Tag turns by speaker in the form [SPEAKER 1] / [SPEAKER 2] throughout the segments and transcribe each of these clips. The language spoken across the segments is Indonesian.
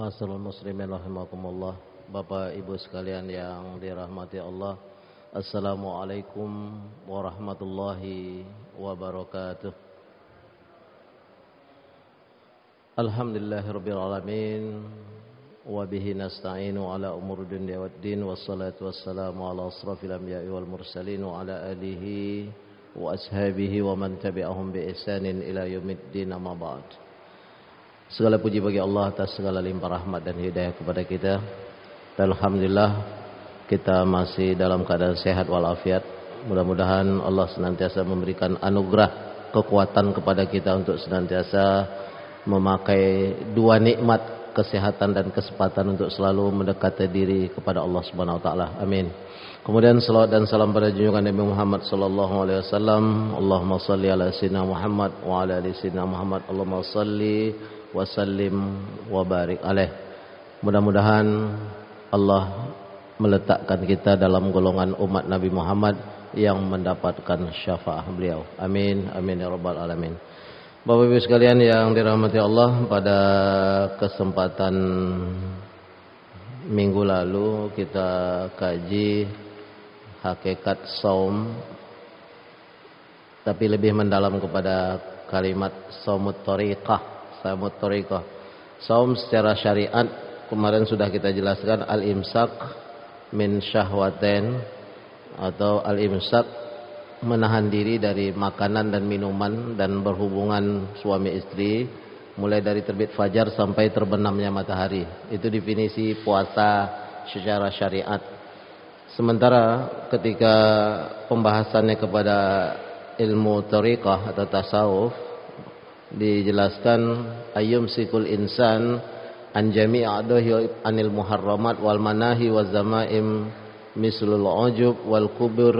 [SPEAKER 1] Masyaallah muslimin rahimakumullah. Bapak Ibu sekalian yang dirahmati Allah, Assalamualaikum warahmatullahi wabarakatuh. Alhamdulillahirabbil alamin wa bihi nasta'inu ala umuri dunya waddin, wassalatu wassalamu ala asrafil anbiya'i wal mursalin wa ala alihi wa ashabihi wa man tabi'ahum bi ihsanin ila yaumiddin, amma ba'd. Segala puji bagi Allah atas segala limpah rahmat dan hidayah kepada kita. Dan alhamdulillah kita masih dalam keadaan sehat walafiat. Mudah-mudahan Allah senantiasa memberikan anugerah kekuatan kepada kita untuk senantiasa memakai dua nikmat kesehatan dan kesempatan untuk selalu mendekati diri kepada Allah Subhanahu wa taala. Amin. Kemudian salawat dan salam pada junjungan Nabi Muhammad sallallahu alaihi wasallam. Allahumma shalli ala sayyidina Muhammad wa ala ali sayyidina Muhammad. Allahumma shalli wa sallim wa barik alaih. Mudah-mudahan Allah meletakkan kita dalam golongan umat Nabi Muhammad yang mendapatkan syafaat beliau. Amin, amin ya rabbal alamin. Bapak Ibu sekalian yang dirahmati Allah, pada kesempatan minggu lalu kita kaji hakikat saum, tapi lebih mendalam kepada kalimat saumut thariqah. Saum secara syariat kemarin sudah kita jelaskan, al-imsak min syahwatain, atau al-imsak menahan diri dari makanan dan minuman dan berhubungan suami istri mulai dari terbit fajar sampai terbenamnya matahari. Itu definisi puasa secara syariat. Sementara ketika pembahasannya kepada ilmu thariqah atau tasawuf, dijelaskan ayyumsikul insan an jami' a'dahi anil muharramat wal manahi waz zamaim mislul ujub wal kubur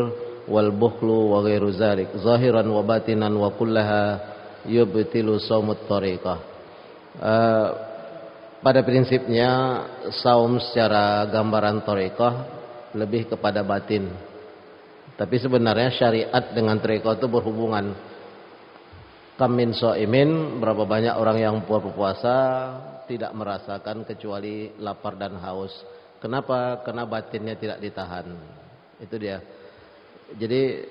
[SPEAKER 1] wal bukhlu wa ghairu zalik zahiran wa batinan wa kullaha yubtilu shaumut thariqah. Pada prinsipnya saum secara gambaran thariqah lebih kepada batin. Tapi sebenarnya syariat dengan thariqah itu berhubungan. Kamin so'imin, berapa banyak orang yang berpuasa tidak merasakan kecuali lapar dan haus. Kenapa? Karena batinnya tidak ditahan. Itu dia. Jadi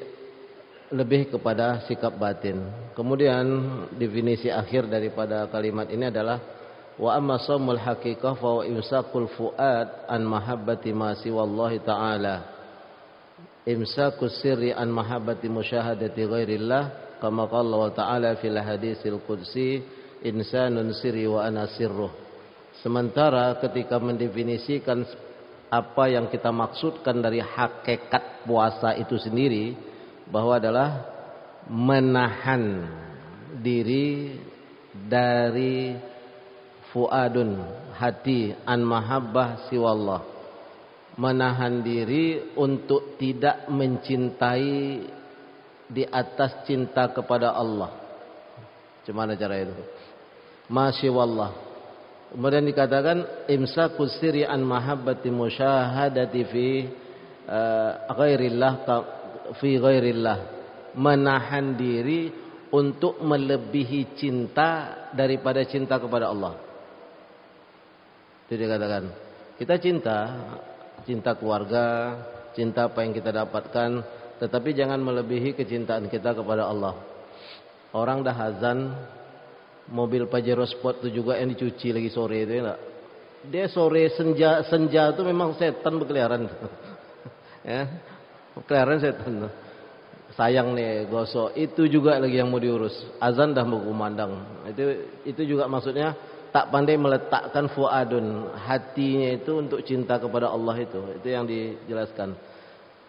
[SPEAKER 1] lebih kepada sikap batin. Kemudian definisi akhir daripada kalimat ini adalah wa amma shaumul haqiqah fa imsakul fuad an mahabbati ma siwallahi ta'ala. Imsakus sirri an mahabbati musyahadati ghairillah. Kama qala Allah Ta'ala fil hadisil qudsi insanun sirri wa ana sirruh. Sementara ketika mendefinisikan apa yang kita maksudkan dari hakikat puasa itu sendiri, bahwa adalah menahan diri dari fuadun, hati, an mahabbah siwallah, menahan diri untuk tidak mencintai di atas cinta kepada Allah. Gimana cara itu? Masyaallah. Kemudian dikatakan imsakus sirri an mahabbati musyahadati fi ghairillah, menahan diri untuk melebihi cinta daripada cinta kepada Allah. Itu dikatakan. Kita cinta keluarga, cinta apa yang kita dapatkan, tetapi jangan melebihi kecintaan kita kepada Allah. Orang dah azan, mobil Pajero Sport itu juga yang dicuci lagi sore itu ya. Dia sore senja itu memang setan berkeliaran. Ya, berkeliaran setan. Sayang nih gosok. Itu juga lagi yang mau diurus. Azan dah berkumandang. Itu juga maksudnya tak pandai meletakkan fuadun, hatinya itu untuk cinta kepada Allah itu. Itu yang dijelaskan.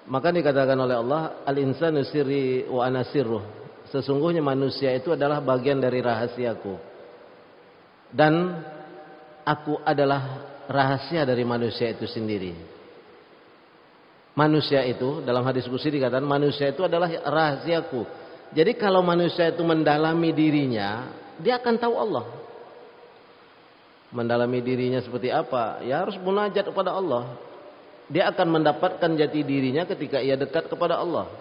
[SPEAKER 1] Maka dikatakan oleh Allah, al-insanu sirri wa ana sirruh. Sesungguhnya manusia itu adalah bagian dari rahasiaku, dan aku adalah rahasia dari manusia itu sendiri. Manusia itu dalam hadis qudsi dikatakan manusia itu adalah rahasiaku. Jadi kalau manusia itu mendalami dirinya, dia akan tahu Allah. Mendalami dirinya seperti apa? Ya harus munajat kepada Allah. Dia akan mendapatkan jati dirinya ketika ia dekat kepada Allah.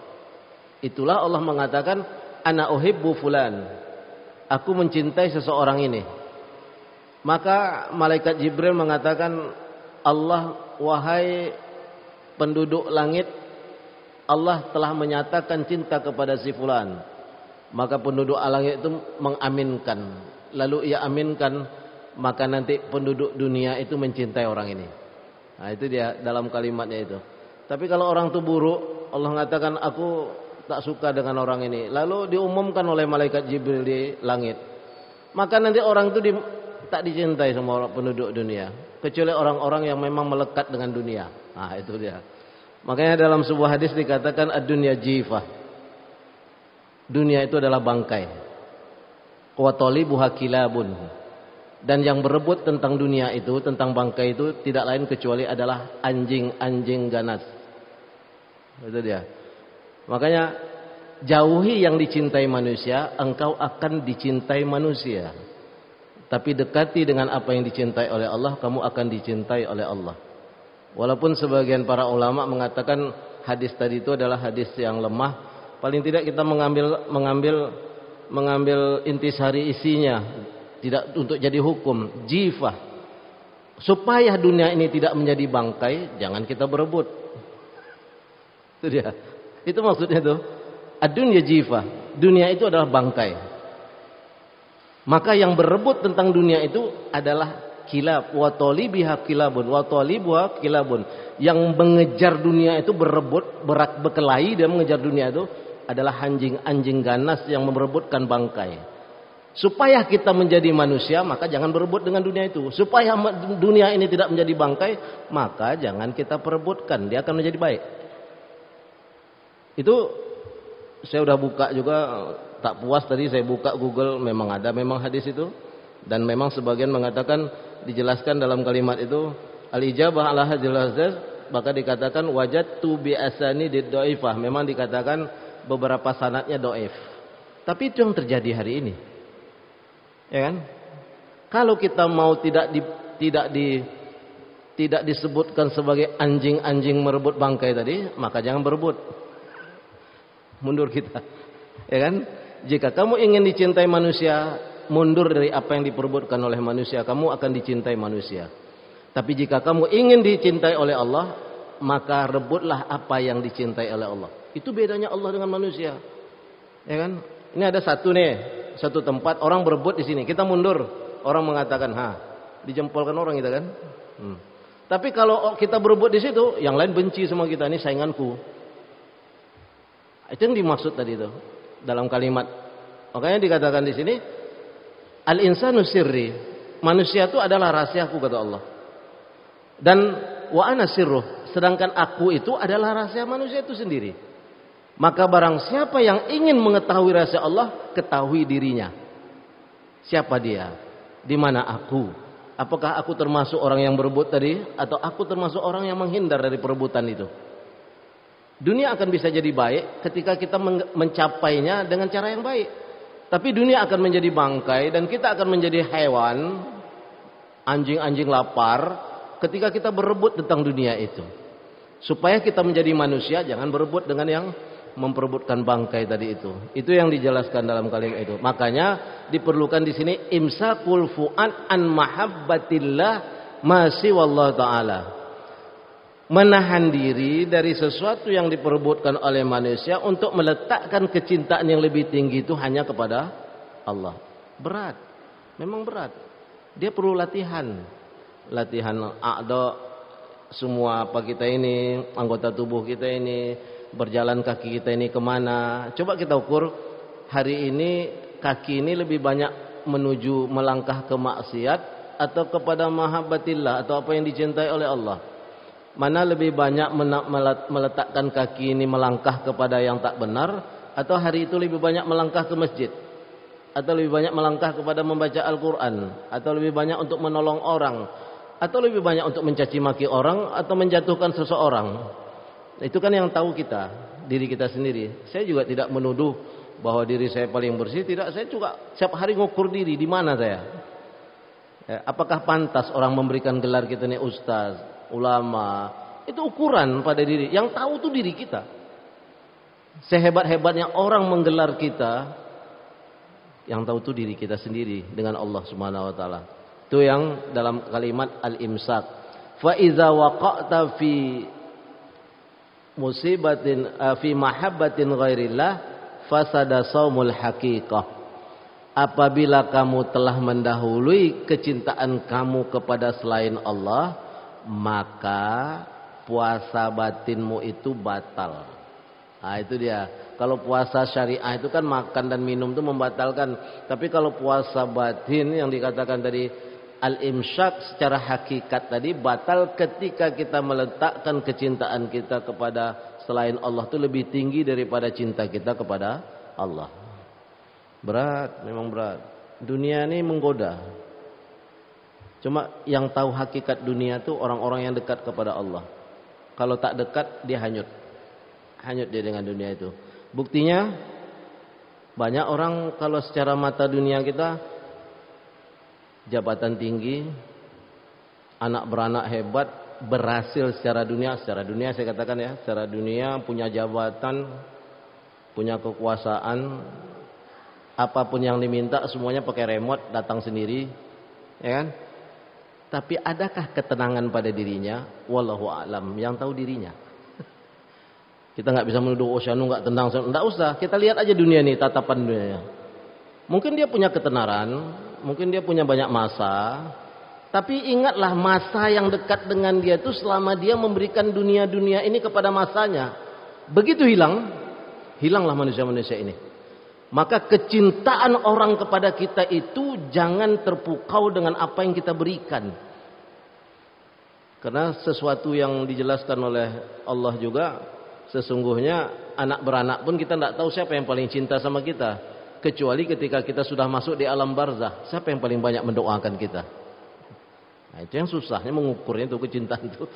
[SPEAKER 1] Itulah Allah mengatakan ana uhibbu fulan. Aku mencintai seseorang ini. Maka malaikat Jibril mengatakan, Allah, wahai penduduk langit, Allah telah menyatakan cinta kepada si fulan. Maka penduduk langit itu mengaminkan. Lalu ia aminkan, maka nanti penduduk dunia itu mencintai orang ini. Nah, itu dia dalam kalimatnya itu. Tapi kalau orang itu buruk, Allah mengatakan, aku tak suka dengan orang ini. Lalu diumumkan oleh malaikat Jibril di langit. Maka nanti orang itu tak dicintai sama orang penduduk dunia, kecuali orang-orang yang memang melekat dengan dunia. Nah, itu dia. Makanya dalam sebuah hadis dikatakan ad-dunya jifah. Dunia itu adalah bangkai. Wa talibuha kilabun. Dan yang berebut tentang dunia itu, tentang bangkai itu tidak lain kecuali adalah anjing-anjing ganas. Itu dia. Makanya jauhi yang dicintai manusia, engkau akan dicintai manusia. Tapi dekati dengan apa yang dicintai oleh Allah, kamu akan dicintai oleh Allah. Walaupun sebagian para ulama mengatakan hadis tadi itu adalah hadis yang lemah, paling tidak kita mengambil intisari isinya, tidak untuk jadi hukum. Jifah, supaya dunia ini tidak menjadi bangkai, jangan kita berebut. Itu dia. Itu maksudnya tuh. Ad-dunya jifah, dunia itu adalah bangkai. Maka yang berebut tentang dunia itu adalah kilab. Wa talibiha kilabun, wa talibuha kilabun. Yang mengejar dunia itu berebut, berkelahi dan mengejar dunia itu adalah anjing-anjing ganas yang merebutkan bangkai. Supaya kita menjadi manusia, maka jangan berebut dengan dunia itu. Supaya dunia ini tidak menjadi bangkai, maka jangan kita perebutkan, dia akan menjadi baik. Itu saya udah buka juga. Tak puas tadi saya buka Google, memang ada memang hadis itu, dan memang sebagian mengatakan dijelaskan dalam kalimat itu al-ijabah ala hadil azaz, maka dikatakan wajadtu bi asani dhaifah, memang dikatakan beberapa sanadnya dhaif. Tapi itu yang terjadi hari ini. Ya kan? Kalau kita mau tidak disebutkan sebagai anjing-anjing merebut bangkai tadi, maka jangan berebut. Mundur kita. Ya kan? Jika kamu ingin dicintai manusia, mundur dari apa yang diperebutkan oleh manusia, kamu akan dicintai manusia. Tapi jika kamu ingin dicintai oleh Allah, maka rebutlah apa yang dicintai oleh Allah. Itu bedanya Allah dengan manusia. Ya kan? Ini ada satu tempat orang berebut di sini, kita mundur. Orang mengatakan, dijempolkan orang kita kan. Tapi kalau kita berebut di situ, yang lain benci sama kita, ini sainganku. Itu yang dimaksud tadi itu. Dalam kalimat, makanya dikatakan di sini al-insanu sirri, manusia itu adalah rahasiaku kata Allah. Dan wa ana sirruh, sedangkan aku itu adalah rahasia manusia itu sendiri. Maka barang siapa yang ingin mengetahui rahasia Allah, ketahui dirinya. Siapa dia? Di mana aku? Apakah aku termasuk orang yang berebut tadi, atau aku termasuk orang yang menghindar dari perebutan itu? Dunia akan bisa jadi baik ketika kita mencapainya dengan cara yang baik. Tapi dunia akan menjadi bangkai dan kita akan menjadi hewan, anjing-anjing lapar ketika kita berebut tentang dunia itu. Supaya kita menjadi manusia, jangan berebut dengan yang memperebutkan bangkai tadi itu. Itu yang dijelaskan dalam kalimat itu. Makanya diperlukan di sini imsakul fu'ad an mahabbatillah masih wallahu ta'ala. Menahan diri dari sesuatu yang diperebutkan oleh manusia untuk meletakkan kecintaan yang lebih tinggi itu hanya kepada Allah. Berat, memang berat. Dia perlu latihan a'dha, semua apa kita ini, anggota tubuh kita ini, berjalan kaki kita ini kemana. Coba kita ukur hari ini kaki ini lebih banyak menuju melangkah ke maksiat atau kepada mahabbatillah atau apa yang dicintai oleh Allah. Mana lebih banyak meletakkan kaki ini melangkah kepada yang tak benar, atau hari itu lebih banyak melangkah ke masjid, atau lebih banyak melangkah kepada membaca Al-Quran, atau lebih banyak untuk menolong orang, atau lebih banyak untuk mencaci maki orang atau menjatuhkan seseorang. Itu kan yang tahu kita, diri kita sendiri. Saya juga tidak menuduh bahwa diri saya paling bersih, tidak. Saya juga setiap hari ngukur diri di mana saya. Apakah pantas orang memberikan gelar kita nih ustaz, ulama? Itu ukuran pada diri. Yang tahu tuh diri kita. Sehebat-hebatnya orang menggelar kita, yang tahu tuh diri kita sendiri dengan Allah Subhanahu wa taala. Itu yang dalam kalimat al-imsak. Fa iza waqa'ta fi musibatin fi mahabbatin ghairillah fasada shaumul haqiqah. Apabila kamu telah mendahului kecintaan kamu kepada selain Allah, maka puasa batinmu itu batal. Nah, itu dia. Kalau puasa syariah itu kan makan dan minum itu membatalkan. Tapi kalau puasa batin yang dikatakan tadi al-imsyak secara hakikat tadi batal ketika kita meletakkan kecintaan kita kepada selain Allah itu lebih tinggi daripada cinta kita kepada Allah. Berat, memang berat. Dunia ini menggoda. Cuma yang tahu hakikat dunia itu orang-orang yang dekat kepada Allah. Kalau tak dekat, dia hanyut. Hanyut dia dengan dunia itu. Buktinya, banyak orang kalau secara mata dunia kita, jabatan tinggi, anak beranak hebat, berhasil secara dunia saya katakan ya, secara dunia punya jabatan, punya kekuasaan, apapun yang diminta semuanya pakai remote, datang sendiri, ya kan? Tapi adakah ketenangan pada dirinya? Wallahu a'lam, yang tahu dirinya. Kita nggak bisa menuduh Syanu nggak tenang, nggak usah. Kita lihat aja dunia ini, tatapan dunianya. Mungkin dia punya ketenaran, mungkin dia punya banyak masa, tapi ingatlah masa yang dekat dengan dia itu selama dia memberikan dunia-dunia ini kepada masanya. Begitu hilanglah manusia-manusia ini. Maka kecintaan orang kepada kita itu jangan terpukau dengan apa yang kita berikan. Karena sesuatu yang dijelaskan oleh Allah juga, sesungguhnya anak beranak pun kita tidak tahu siapa yang paling cinta sama kita. Kecuali ketika kita sudah masuk di alam barzah, siapa yang paling banyak mendoakan kita. Nah, itu yang susahnya mengukurnya itu kecintaan itu.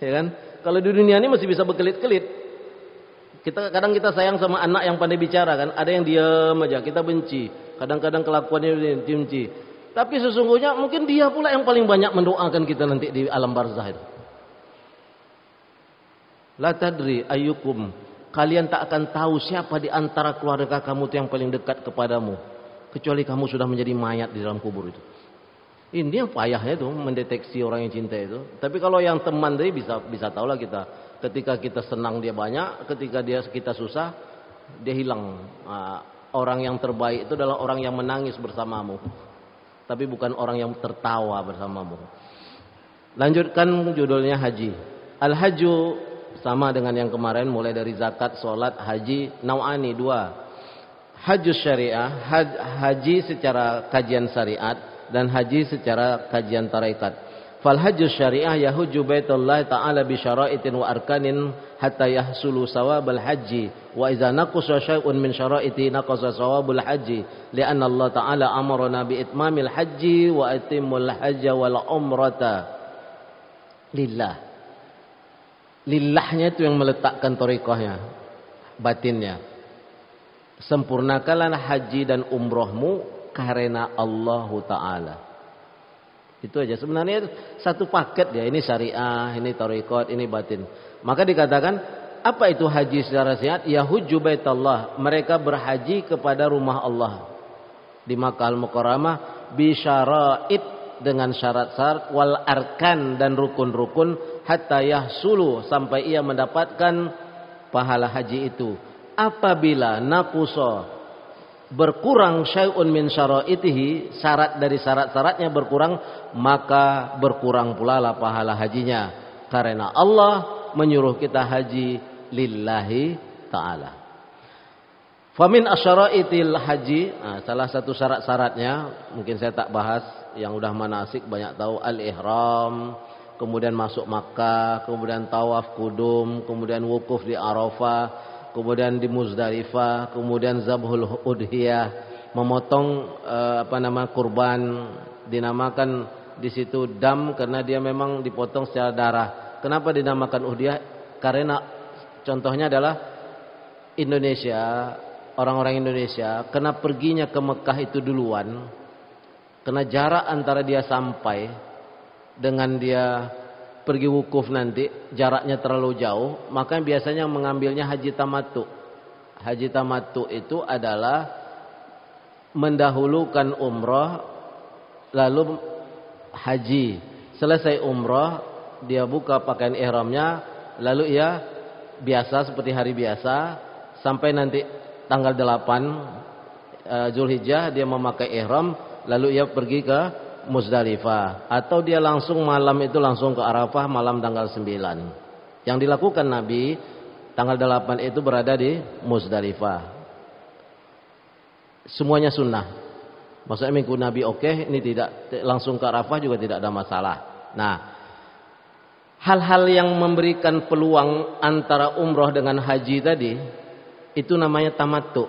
[SPEAKER 1] Ya kan? Kalau di dunia ini masih bisa berkelit-kelit. Kadang kita sayang sama anak yang pandai bicara kan. Ada yang diam aja, kita benci. Kadang-kadang kelakuannya benci. Tapi sesungguhnya mungkin dia pula yang paling banyak mendoakan kita nanti di alam barzah itu. La tadri ayyukum. Kalian tak akan tahu siapa di antara keluarga kamu yang paling dekat kepadamu. Kecuali kamu sudah menjadi mayat di dalam kubur itu. Ini yang payahnya itu mendeteksi orang yang cinta itu. Tapi kalau yang teman tadi bisa tahulah kita. Ketika kita senang dia banyak, ketika kita susah dia hilang. Orang yang terbaik itu adalah orang yang menangis bersamamu, tapi bukan orang yang tertawa bersamamu. Lanjutkan judulnya haji. Al-haju sama dengan yang kemarin, mulai dari zakat, sholat, haji, nau'ani dua. Haji syariah, haji secara kajian syariat, dan haji secara kajian tarekat. Fal hajjus syariah yahujju baitullah ta'ala bi syara'itin wa arkanin hatta yahsulu sawabul haji wa idza naqasa syai'un min syara'iti naqasa sawabul haji li'anna Allah ta'ala amarna bi itmamil haji wa atimmul hajja wal umrata lillah. Lillahnya itu yang meletakkan thariqahnya, batinnya. Sempurnakanlah haji dan umrohmu karena Allah Ta'ala. Itu aja. Sebenarnya satu paket ya. Ini syariah, ini thariqat, ini batin. Maka dikatakan, apa itu haji secara syariat? Yahujju baitallah. Mereka berhaji kepada rumah Allah di Makkah Al-Mukarramah bisyara'id, dengan syarat-syarat, wal arkan, dan rukun-rukun, hatta yahsulu, sampai ia mendapatkan pahala haji itu. Apabila naqusa, berkurang syai'un min syara'itihi, syarat dari syarat-syaratnya berkurang, maka berkurang pula lah pahala hajinya. Karena Allah menyuruh kita haji lillahi ta'ala. Famin asyara'itil haji, salah satu syarat-syaratnya, mungkin saya tak bahas, yang udah manasik banyak tahu, al-ihram, kemudian masuk Makkah, kemudian tawaf kudum, kemudian wukuf di Arafah, kemudian di Muzdalifah, kemudian zabhul udhiyah, memotong kurban, dinamakan di situ dam karena dia memang dipotong secara darah. Kenapa dinamakan udhiyah? Karena contohnya adalah Indonesia, orang-orang Indonesia karena perginya ke Mekah itu duluan, karena jarak antara dia sampai dengan dia pergi wukuf nanti jaraknya terlalu jauh, maka biasanya mengambilnya haji tamattu. Haji tamattu itu adalah mendahulukan umrah lalu haji, selesai umrah, dia buka pakaian ihramnya, lalu ia biasa seperti hari biasa sampai nanti tanggal 8 Zulhijjah dia memakai ihram, lalu ia pergi ke Muzdalifah, atau dia langsung malam itu langsung ke Arafah malam tanggal 9. Yang dilakukan Nabi tanggal 8 itu berada di Muzdalifah. Semuanya sunnah. Maksudnya mengikuti Nabi oke, ini tidak langsung ke Arafah juga tidak ada masalah. Nah, hal-hal yang memberikan peluang antara umroh dengan haji tadi itu namanya tamattu.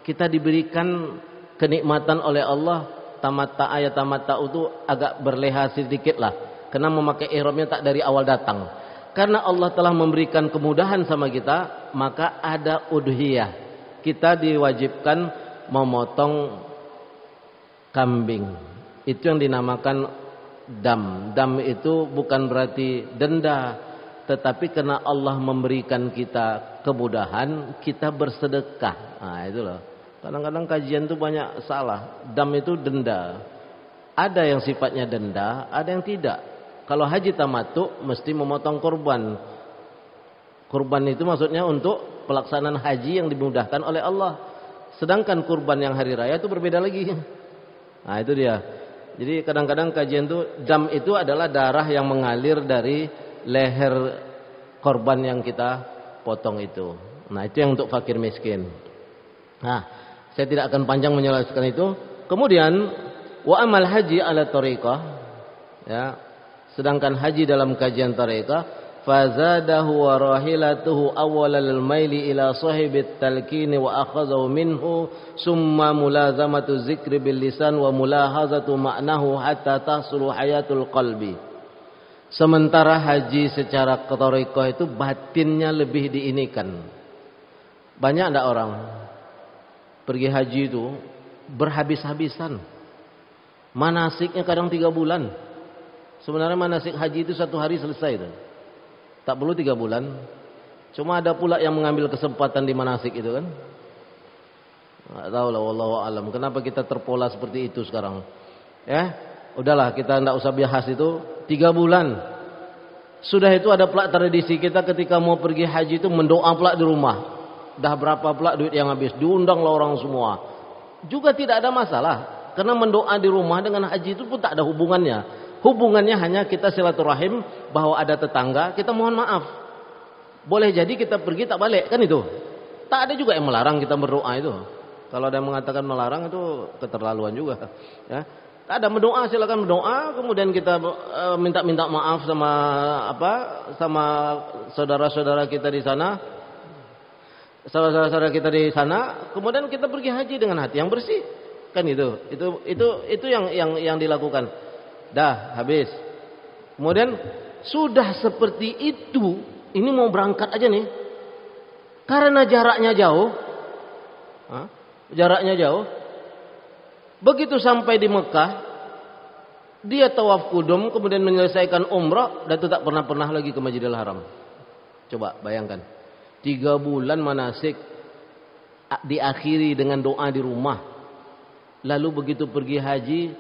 [SPEAKER 1] Kita diberikan kenikmatan oleh Allah. Tamatta itu agak berleha sedikit lah, karena memakai ihramnya tak dari awal datang. Karena Allah telah memberikan kemudahan sama kita, maka ada udhiyah. Kita diwajibkan memotong kambing. Itu yang dinamakan dam. Dam itu bukan berarti denda, tetapi karena Allah memberikan kita kemudahan, kita bersedekah. Nah, itu loh. Kadang-kadang kajian itu banyak salah. Dam itu denda. Ada yang sifatnya denda, ada yang tidak. Kalau haji tamattu mesti memotong kurban. Kurban itu maksudnya untuk pelaksanaan haji yang dimudahkan oleh Allah. Sedangkan kurban yang hari raya itu berbeda lagi. Nah, itu dia. Jadi kadang-kadang kajian itu dam itu adalah darah yang mengalir dari leher korban yang kita potong itu. Nah, itu yang untuk fakir miskin. Nah, saya tidak akan panjang menjelaskan itu. Kemudian wa amal haji ala tariqah, ya. Sedangkan haji dalam kajian tariqah, fazadahu wa rahilatuhu awwalal maili ila sahibit talqini wa akhadhahu minhu summa mulazamatu zikri bil lisan wa mulahazatu ma'nahu hatta tahsulu hayatul qalbi. Sementara haji secara tariqah itu batinnya lebih diinikan. Banyak enggak orang pergi haji itu berhabis-habisan. Manasiknya kadang 3 bulan. Sebenarnya manasik haji itu 1 hari selesai itu. Tak perlu 3 bulan. Cuma ada pula yang mengambil kesempatan di manasik itu kan. Enggak tahu lah, wallahu alam. Kenapa kita terpola seperti itu sekarang? Ya, udahlah kita enggak usah bahas itu. 3 bulan. Sudah itu ada pula tradisi kita ketika mau pergi haji itu mendoa pula di rumah. Dah berapa pula duit yang habis, diundanglah orang semua. Juga tidak ada masalah, karena mendoa di rumah dengan haji itu pun tak ada hubungannya. Hubungannya hanya kita silaturahim, bahwa ada tetangga, kita mohon maaf. Boleh jadi kita pergi tak balik, kan itu. Tak ada juga yang melarang kita berdoa itu. Kalau ada yang mengatakan melarang itu keterlaluan juga. Ya, tak ada, mendoa silakan berdoa, kemudian kita minta maaf sama saudara-saudara kita di sana. Saudara-saudara kita di sana, kemudian kita pergi haji dengan hati yang bersih, kan itu yang dilakukan. Dah habis, kemudian sudah seperti itu, ini mau berangkat aja nih, karena jaraknya jauh, begitu sampai di Mekah, dia tawaf kudum, kemudian menyelesaikan umrah, dan itu tak pernah lagi ke Masjidil Haram. Coba bayangkan. 3 bulan manasik diakhiri dengan doa di rumah. Lalu begitu pergi haji,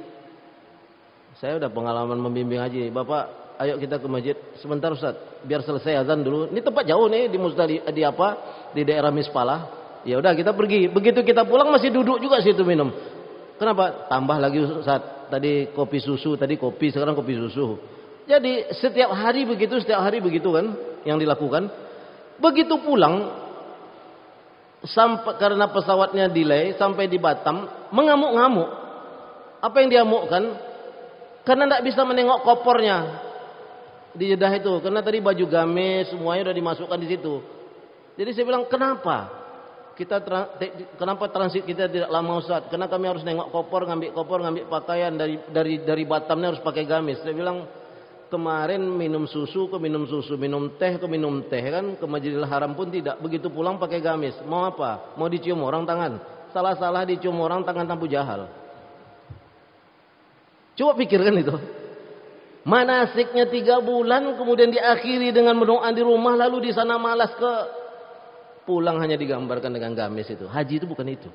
[SPEAKER 1] saya udah pengalaman membimbing haji. Bapak, ayo kita ke masjid sebentar Ustaz, biar selesai azan dulu. Ini tempat jauh nih di daerah Mispalah. Ya udah kita pergi. Begitu kita pulang masih duduk juga situ minum. Kenapa? Tambah lagi Ustaz. Tadi kopi susu, tadi kopi, sekarang kopi susu. Jadi setiap hari begitu kan yang dilakukan. Begitu pulang, sampai karena pesawatnya delay sampai di Batam, mengamuk-ngamuk. Apa yang dia amukkan? Karena tidak bisa menengok kopornya di Jeddah itu, karena tadi baju gamis semuanya sudah dimasukkan di situ. Jadi saya bilang, kenapa transit kita tidak lama Ustaz? Karena kami harus nengok kopor, ngambil pakaian dari Batamnya harus pakai gamis. Saya bilang, kemarin minum susu, minum teh kan, ke Masjidil Haram pun tidak. Begitu pulang pakai gamis. Mau apa? Mau dicium orang tangan. Salah-salah dicium orang tangan Abu Jahal. Coba pikirkan itu. Manasiknya 3 bulan, kemudian diakhiri dengan mendoa di rumah, lalu di sana malas pulang hanya digambarkan dengan gamis itu. Haji itu bukan itu.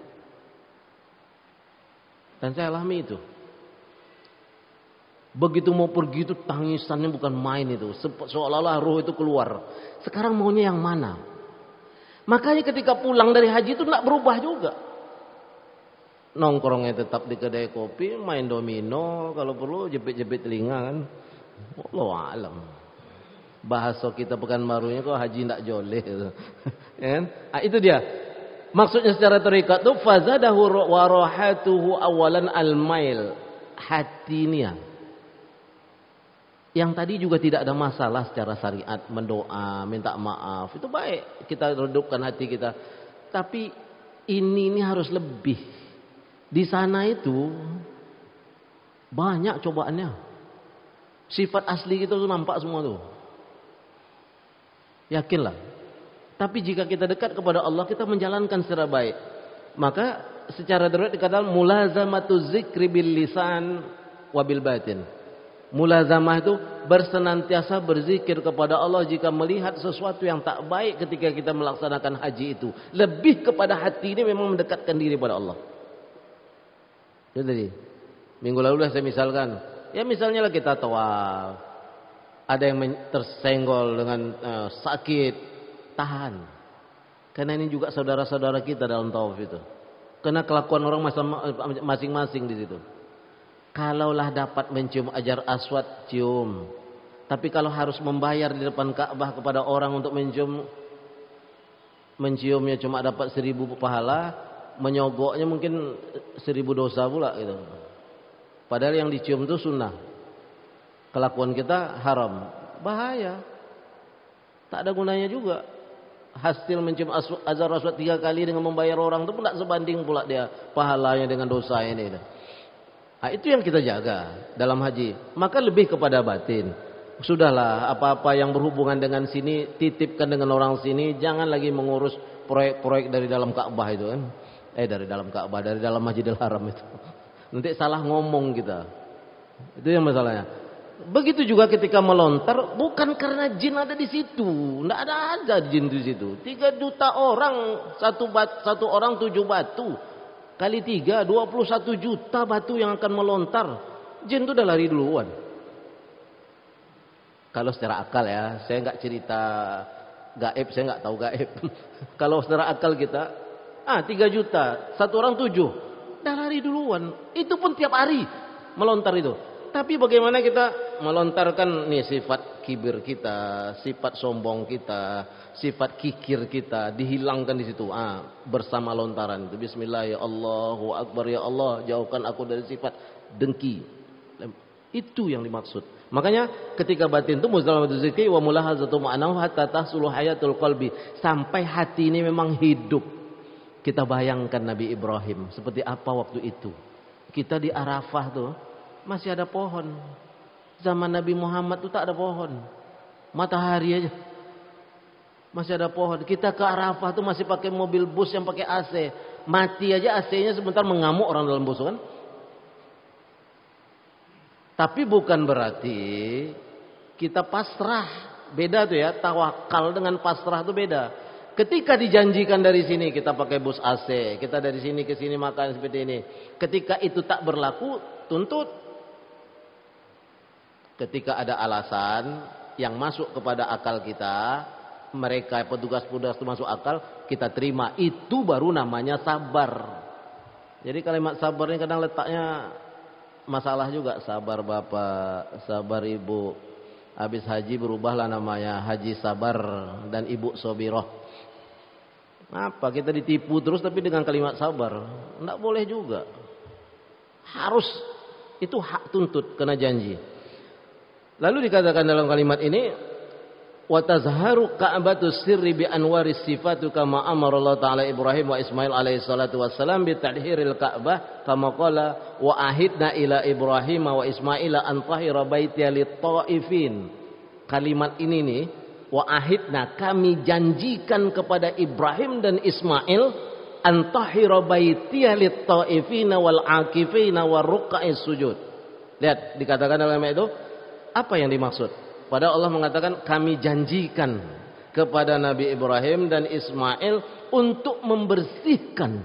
[SPEAKER 1] Dan saya alami itu. Begitu mau pergi itu tangisannya bukan main itu. Seolah-olah roh itu keluar. Sekarang maunya yang mana? Makanya ketika pulang dari haji itu tidak berubah juga. Nongkrongnya tetap di kedai kopi, main domino, kalau perlu jepit-jepit telinga kan. Wallahu alam. Bahasa kita Pekanbarunya kok haji tidak joleh gitu. Itu dia. Maksudnya secara terikat itu fazadahu wa rahatuhu awalan al-mail. Hatinya. Yang tadi juga tidak ada masalah secara syariat, mendoa, minta maaf, itu baik kita redupkan hati kita. Tapi ini harus lebih. Di sana itu banyak cobaannya. Sifat asli kita tuh nampak semua tuh. Yakinlah. Tapi jika kita dekat kepada Allah, kita menjalankan secara baik. Maka secara darurat dikatakan mulazamatu zikri bil lisan wabil batin. Mulazamah itu bersenantiasa berzikir kepada Allah jika melihat sesuatu yang tak baik ketika kita melaksanakan haji itu. Lebih kepada hati ini memang mendekatkan diri pada Allah. Jadi minggu lalu saya misalkan, ya misalnya lah kita tawaf, ada yang tersenggol dengan sakit, tahan. Karena ini juga saudara-saudara kita dalam tawaf itu. Karena kelakuan orang masing-masing di situ. Kalaulah dapat mencium ajar aswad, cium. Tapi kalau harus membayar di depan Ka'bah kepada orang untuk menciumnya cuma dapat 1000 pahala, menyogoknya mungkin 1000 dosa pula gitu. Padahal yang dicium itu sunnah. Kelakuan kita haram, bahaya. Tak ada gunanya juga. Hasil mencium ajar aswad 3 kali dengan membayar orang itu pun tak sebanding pula dia pahalanya dengan dosa ini. Itu yang kita jaga dalam haji. Maka lebih kepada batin. Sudahlah, apa-apa yang berhubungan dengan sini titipkan dengan orang sini. Jangan lagi mengurus proyek-proyek dari dalam Ka'bah itu kan. Dari dalam Ka'bah, dari dalam Masjidil Haram itu. Nanti salah ngomong kita. Itu yang masalahnya. Begitu juga ketika melontar, bukan karena jin ada di situ. Tidak ada jin di situ. 3 juta orang, satu orang 7 batu. Kali 3, 21 juta batu yang akan melontar. Jin itu udah lari duluan. Kalau secara akal ya, saya nggak cerita gaib, saya nggak tahu gaib. Kalau secara akal kita, 3 juta, 1 orang 7, udah lari duluan. Itu pun tiap hari melontar itu. Tapi bagaimana kita melontarkan nih sifat kibir kita, sifat sombong kita, sifat kikir kita dihilangkan di situ. Bersama lontaran itu bismillah ya Allahu akbar ya Allah, jauhkan aku dari sifat dengki. Itu yang dimaksud. Makanya ketika batin itu muzalamatul zikri wa mulahazatu ma'nahu hatta tahsulu hayatul qalbi, sampai hati ini memang hidup. Kita bayangkan Nabi Ibrahim seperti apa waktu itu. Kita di Arafah tuh masih ada pohon. Zaman Nabi Muhammad itu tak ada pohon. Matahari aja masih ada pohon. Kita ke Arafah tuh masih pakai mobil bus yang pakai AC. Mati aja AC-nya sebentar, mengamuk orang dalam bus kan. Tapi bukan berarti kita pasrah. Beda tuh ya, tawakal dengan pasrah itu beda. Ketika dijanjikan dari sini kita pakai bus AC, kita dari sini ke sini makan seperti ini. Ketika itu tak berlaku, tuntut. Ketika ada alasan yang masuk kepada akal kita, mereka petugas-petugas itu masuk akal, kita terima. Itu baru namanya sabar. Jadi kalimat sabar ini kadang letaknya masalah juga. Sabar bapak, sabar ibu. Habis haji berubahlah namanya Haji Sabar dan Ibu Sobiroh. Apa kita ditipu terus tapi dengan kalimat sabar? Tidak boleh juga. Harus, itu hak tuntut, kena janji. Lalu dikatakan dalam kalimat ini, wa tazharu ka'batu sirri bi anwaris sifatu kama amara Allah taala Ibrahim wa Ismail alaihi salatu wassalam bi tadhhiril ka'bah kama qala wa ahidna ila Ibrahim wa Ismail an tahira baitiya lit-taifin. Kalimat ini nih, wa ahidna, kami janjikan kepada Ibrahim dan Ismail an tahira baitiya lit-taifin wal akifin war ruk'is sujud. Lihat dikatakan dalam ayat itu apa yang dimaksud? Padahal Allah mengatakan kami janjikan kepada Nabi Ibrahim dan Ismail untuk membersihkan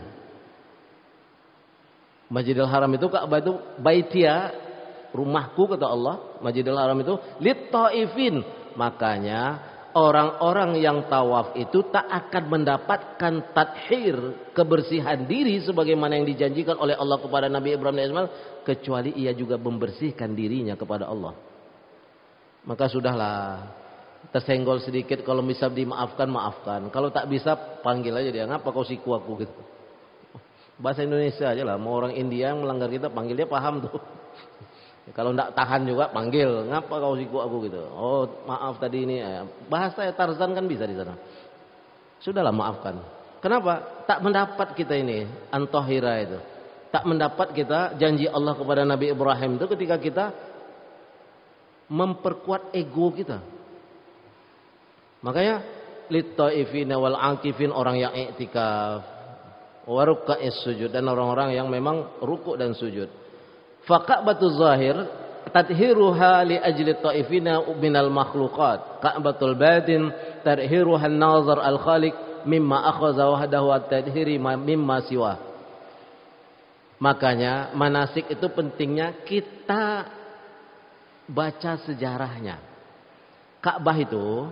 [SPEAKER 1] Masjidil Haram itu, Ka'bah itu, baitia rumahku kata Allah, Masjidil Haram itu lit-taifin. Makanya orang-orang yang tawaf itu tak akan mendapatkan tathir, kebersihan diri sebagaimana yang dijanjikan oleh Allah kepada Nabi Ibrahim dan Ismail, kecuali ia juga membersihkan dirinya kepada Allah. Maka sudahlah, tersenggol sedikit, kalau bisa dimaafkan, maafkan. Kalau tak bisa, panggil aja dia, ngapa kau siku aku gitu. Bahasa Indonesia aja lah, mau orang India yang melanggar kita panggil, dia paham tuh. Kalau tidak tahan juga panggil, ngapa kau siku aku gitu. Oh maaf tadi ini, bahasa Tarzan kan bisa di sana. Sudahlah maafkan. Kenapa? Tak mendapat kita ini antohira itu. Tak mendapat kita janji Allah kepada Nabi Ibrahim itu ketika kita memperkuat ego kita. Makanya lit-taifina wal akifin, orang yang i'tikaf, wa ruk'a'is sujud, dan orang-orang yang memang rukuk dan sujud. Faqa'batul zahir tadhiruha li ajli taifina minal makhluqat, ka'batul batin tadhiruha an-nazar al-khaliq mimma akhadha wahdahu at-tadhiri mimma siwa. Makanya manasik itu pentingnya kita baca sejarahnya. Ka'bah itu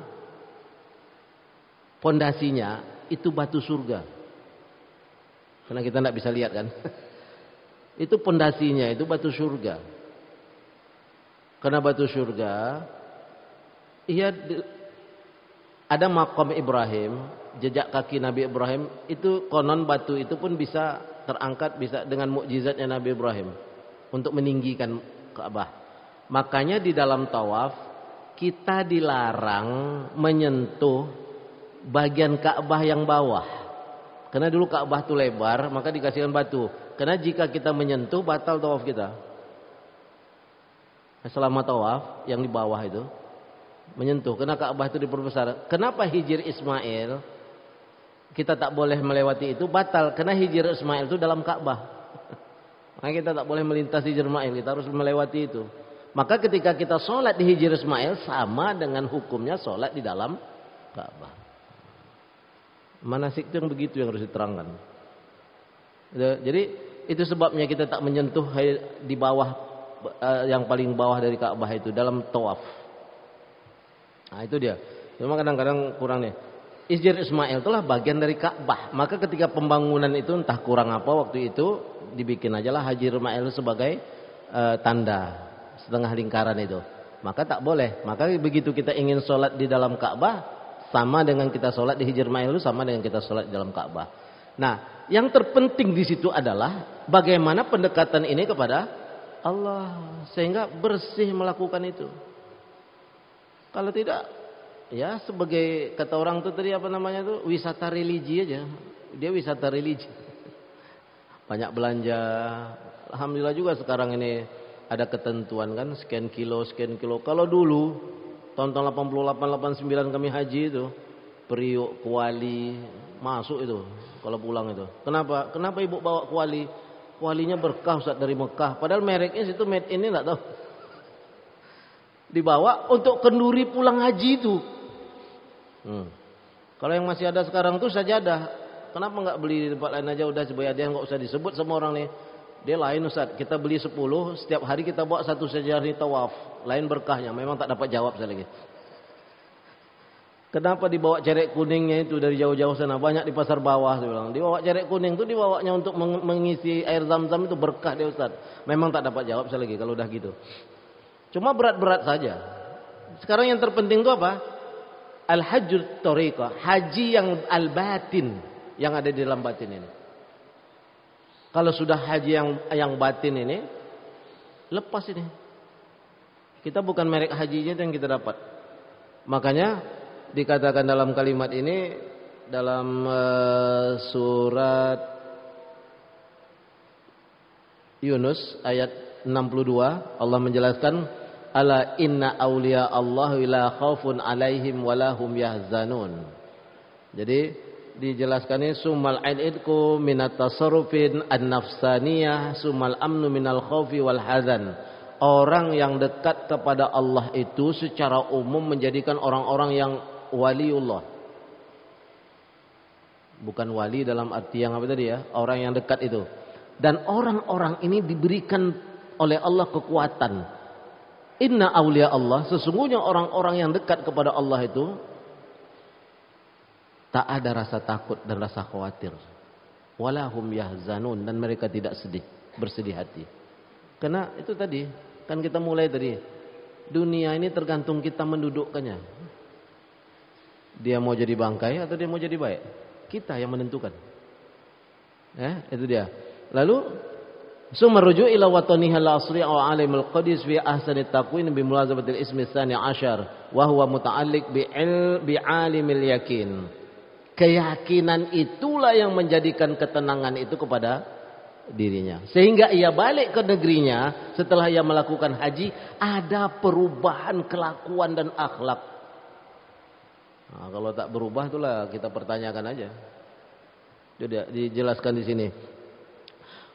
[SPEAKER 1] pondasinya itu batu surga. Karena kita tidak bisa lihat kan. Itu pondasinya itu batu surga. Karena batu surga, ia ada makam Ibrahim, jejak kaki Nabi Ibrahim, itu konon batu itu pun bisa terangkat, bisa dengan mukjizatnya Nabi Ibrahim untuk meninggikan Ka'bah. Makanya di dalam tawaf kita dilarang menyentuh bagian Ka'bah yang bawah. Karena dulu Ka'bah itu lebar, maka dikasihkan batu. Karena jika kita menyentuh, batal tawaf kita. Selama tawaf yang di bawah itu menyentuh, karena Ka'bah itu diperbesar. Kenapa Hijr Ismail kita tak boleh melewati itu? Batal, karena Hijr Ismail itu dalam Ka'bah. Maka kita tak boleh melintas Hijr Ismail, kita harus melewati itu. Maka ketika kita sholat di Hijr Ismail, sama dengan hukumnya sholat di dalam Ka'bah. Manasik itu yang begitu yang harus diterangkan. Jadi itu sebabnya kita tak menyentuh di bawah, yang paling bawah dari Ka'bah itu dalam tawaf. Nah itu dia. Cuma kadang-kadang kurang nih. Hijr Ismail itulah bagian dari Ka'bah. Maka ketika pembangunan itu entah kurang apa waktu itu, dibikin aja lah Hijr Ismail sebagai tanda setengah lingkaran itu. Maka tak boleh. Maka begitu kita ingin sholat di dalam Ka'bah, sama dengan kita sholat di Hijr Ismail itu sama dengan kita sholat di dalam Ka'bah. Nah, yang terpenting di situ adalah bagaimana pendekatan ini kepada Allah sehingga bersih melakukan itu. Kalau tidak, ya sebagai kata orang itu tadi apa namanya itu, wisata religi aja. Dia wisata religi. Banyak belanja. Alhamdulillah juga sekarang ini ada ketentuan kan, sekian kilo. Kalau dulu tahun-tahun 88 89 kami haji itu, Priuk, Kuali masuk itu kalau pulang itu. Kenapa ibu bawa kuali? Kualinya berkah Ustaz dari Mekah. Padahal mereknya situ made in, enggak tahu. Dibawa untuk kenduri pulang haji itu. Kalau yang masih ada sekarang tuh sajadah. Kenapa enggak beli di tempat lain aja udah supaya dia enggak usah disebut sama orang nih. Dia lain Ustaz. Kita beli 10, setiap hari kita bawa satu sajadah di tawaf. Lain berkahnya. Memang tak dapat jawab saya lagi. Kenapa dibawa cerek kuningnya itu dari jauh-jauh sana? Banyak di pasar bawah saya bilang. Dibawa cerek kuning itu dibawanya untuk mengisi air zam-zam itu berkah dia Ustaz. Memang tak dapat jawab saya lagi kalau udah gitu. Cuma berat-berat saja. Sekarang yang terpenting itu apa? Al-hajjut tariqah, haji yang al-batin, yang ada di dalam batin ini. Kalau sudah haji yang batin ini, lepas ini. Kita bukan merek hajinya yang kita dapat. Makanya dikatakan dalam kalimat ini dalam surat Yunus ayat 62, Allah menjelaskan, ala inna awliya Allah la khaufun alaihim walahum yahzanun. Jadi dijelaskan ini sumal aidku minat tasarrufin an-nafsaniyah sumal amnu minal khaufi wal hazan. Orang yang dekat kepada Allah itu secara umum menjadikan orang-orang yang waliullah. Bukan wali dalam arti yang apa tadi ya, orang yang dekat itu. Dan orang-orang ini diberikan oleh Allah kekuatan. Inna awliya Allah, sesungguhnya orang-orang yang dekat kepada Allah itu tak ada rasa takut dan rasa khawatir. Walahum yahzanun, dan mereka tidak sedih, bersedih hati. Karena itu tadi, kan kita mulai tadi, dunia ini tergantung kita mendudukkannya. Dia mau jadi bangkai atau dia mau jadi baik? Kita yang menentukan. Itu dia. Lalu summa ruju' ila wataniha al-asri' wa 'alimul qadis fi ahsani taqwin bi mulazabatil ismi tsani 'ashar wa huwa muta'alliq bi 'alimil yakin. Keyakinan itulah yang menjadikan ketenangan itu kepada dirinya. Sehingga ia balik ke negerinya setelah ia melakukan haji, ada perubahan kelakuan dan akhlak. Nah, kalau tak berubah itulah kita pertanyakan aja. Jadi dijelaskan di sini.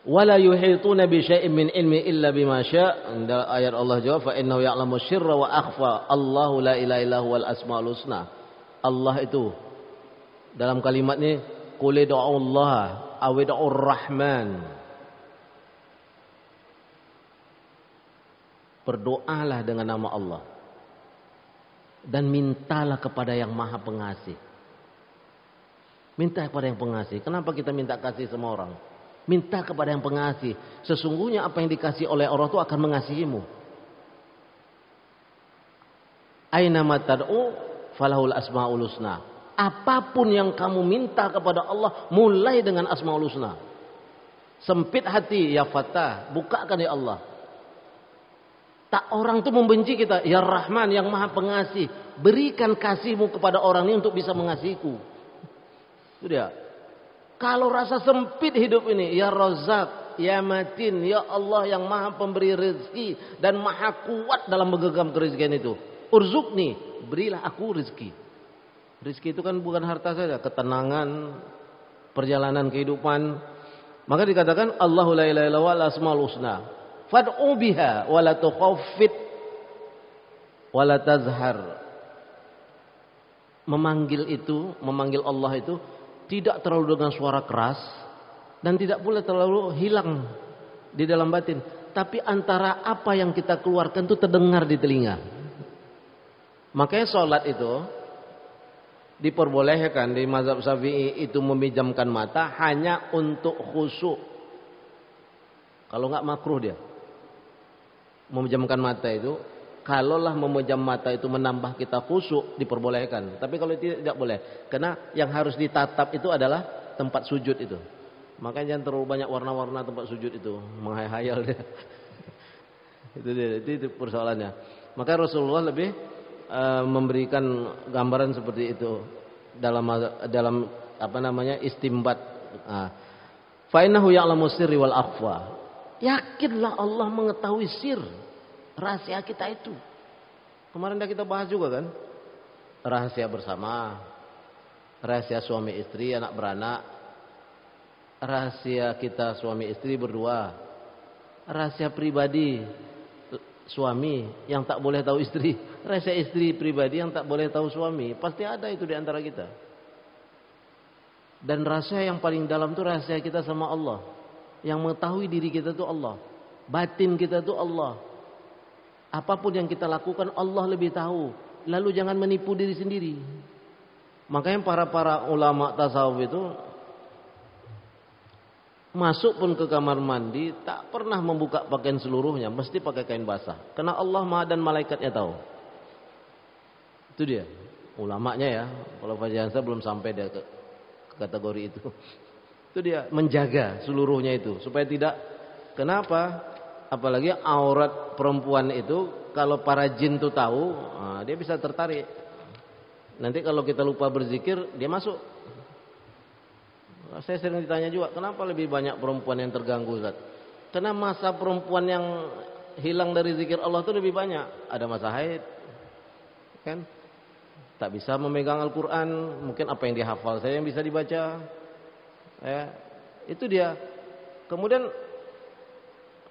[SPEAKER 1] Wala yuhituna bi syai'in min ilmi illa bima syaa. Ayat Allah jawab fa innahu ya'lamu sirra wa akhfa. Allahu la ilaha illa huwal asmaul husna. Allah itu dalam kalimat ini qul Allah aw rahman. Berdoalah dengan nama Allah dan mintalah kepada yang Maha Pengasih. Minta kepada yang pengasih. Kenapa kita minta kasih sama orang? Minta kepada yang pengasih. Sesungguhnya apa yang dikasih oleh Allah itu akan mengasihimu. Aina matad'u falahul asmaul husna. Apapun yang kamu minta kepada Allah, mulai dengan asmaul husna. Sempit hati ya Fatah, bukakan ya Allah. Tak orang itu membenci kita, ya Rahman yang Maha Pengasih, berikan kasihmu kepada orang ini untuk bisa mengasihiku. Itu dia. Kalau rasa sempit hidup ini, ya Razak, ya Matin, ya Allah yang Maha Pemberi rezeki dan Maha kuat dalam menggenggam kerezekian itu. Urzukni, berilah aku rezeki. Rezeki itu kan bukan harta saja, ketenangan, perjalanan kehidupan. Maka dikatakan Allahu la ilaha illallah wal asmaul husna. Fad'u biha wa la tukhaffit wa la tazhar. Memanggil Allah itu tidak terlalu dengan suara keras dan tidak pula terlalu hilang di dalam batin, tapi antara apa yang kita keluarkan itu terdengar di telinga. Makanya sholat itu diperbolehkan di mazhab Syafi'i itu memejamkan mata hanya untuk khusyuk. Kalau enggak makruh dia. Memejamkan mata itu, kalaulah memejam mata itu menambah kita khusyuk, diperbolehkan. Tapi kalau tidak boleh, karena yang harus ditatap itu adalah tempat sujud itu. Makanya jangan terlalu banyak warna-warna tempat sujud itu, menghayal dia. Itu persoalannya. Maka Rasulullah lebih memberikan gambaran seperti itu dalam istimbat. Fa innahu ya'lamu sirri wal akhfa. Yakinlah Allah mengetahui sir, rahasia kita itu. Kemarin dah kita bahas juga kan, rahasia bersama, rahasia suami istri, anak beranak, rahasia kita suami istri berdua, rahasia pribadi suami yang tak boleh tahu istri, rahasia istri pribadi yang tak boleh tahu suami. Pasti ada itu di antara kita. Dan rahasia yang paling dalam itu rahasia kita sama Allah. Yang mengetahui diri kita itu Allah, batin kita itu Allah. Apapun yang kita lakukan Allah lebih tahu. Lalu jangan menipu diri sendiri. Makanya para ulama tasawuf itu masuk pun ke kamar mandi tak pernah membuka pakaian seluruhnya, mesti pakai kain basah. Karena Allah dan malaikatnya tahu. Itu dia ulamanya ya. Kalau Fajr belum sampai dia ke kategori itu. Itu dia menjaga seluruhnya itu supaya tidak. Kenapa? Apalagi aurat perempuan itu kalau para jin itu tahu, dia bisa tertarik. Nanti kalau kita lupa berzikir, dia masuk. Saya sering ditanya juga, kenapa lebih banyak perempuan yang terganggu, Ustaz? Karena masa perempuan yang hilang dari zikir Allah itu lebih banyak. Ada masa haid, kan? Tak bisa memegang Al-Quran, mungkin apa yang dihafal saya yang bisa dibaca. Ya, itu dia. Kemudian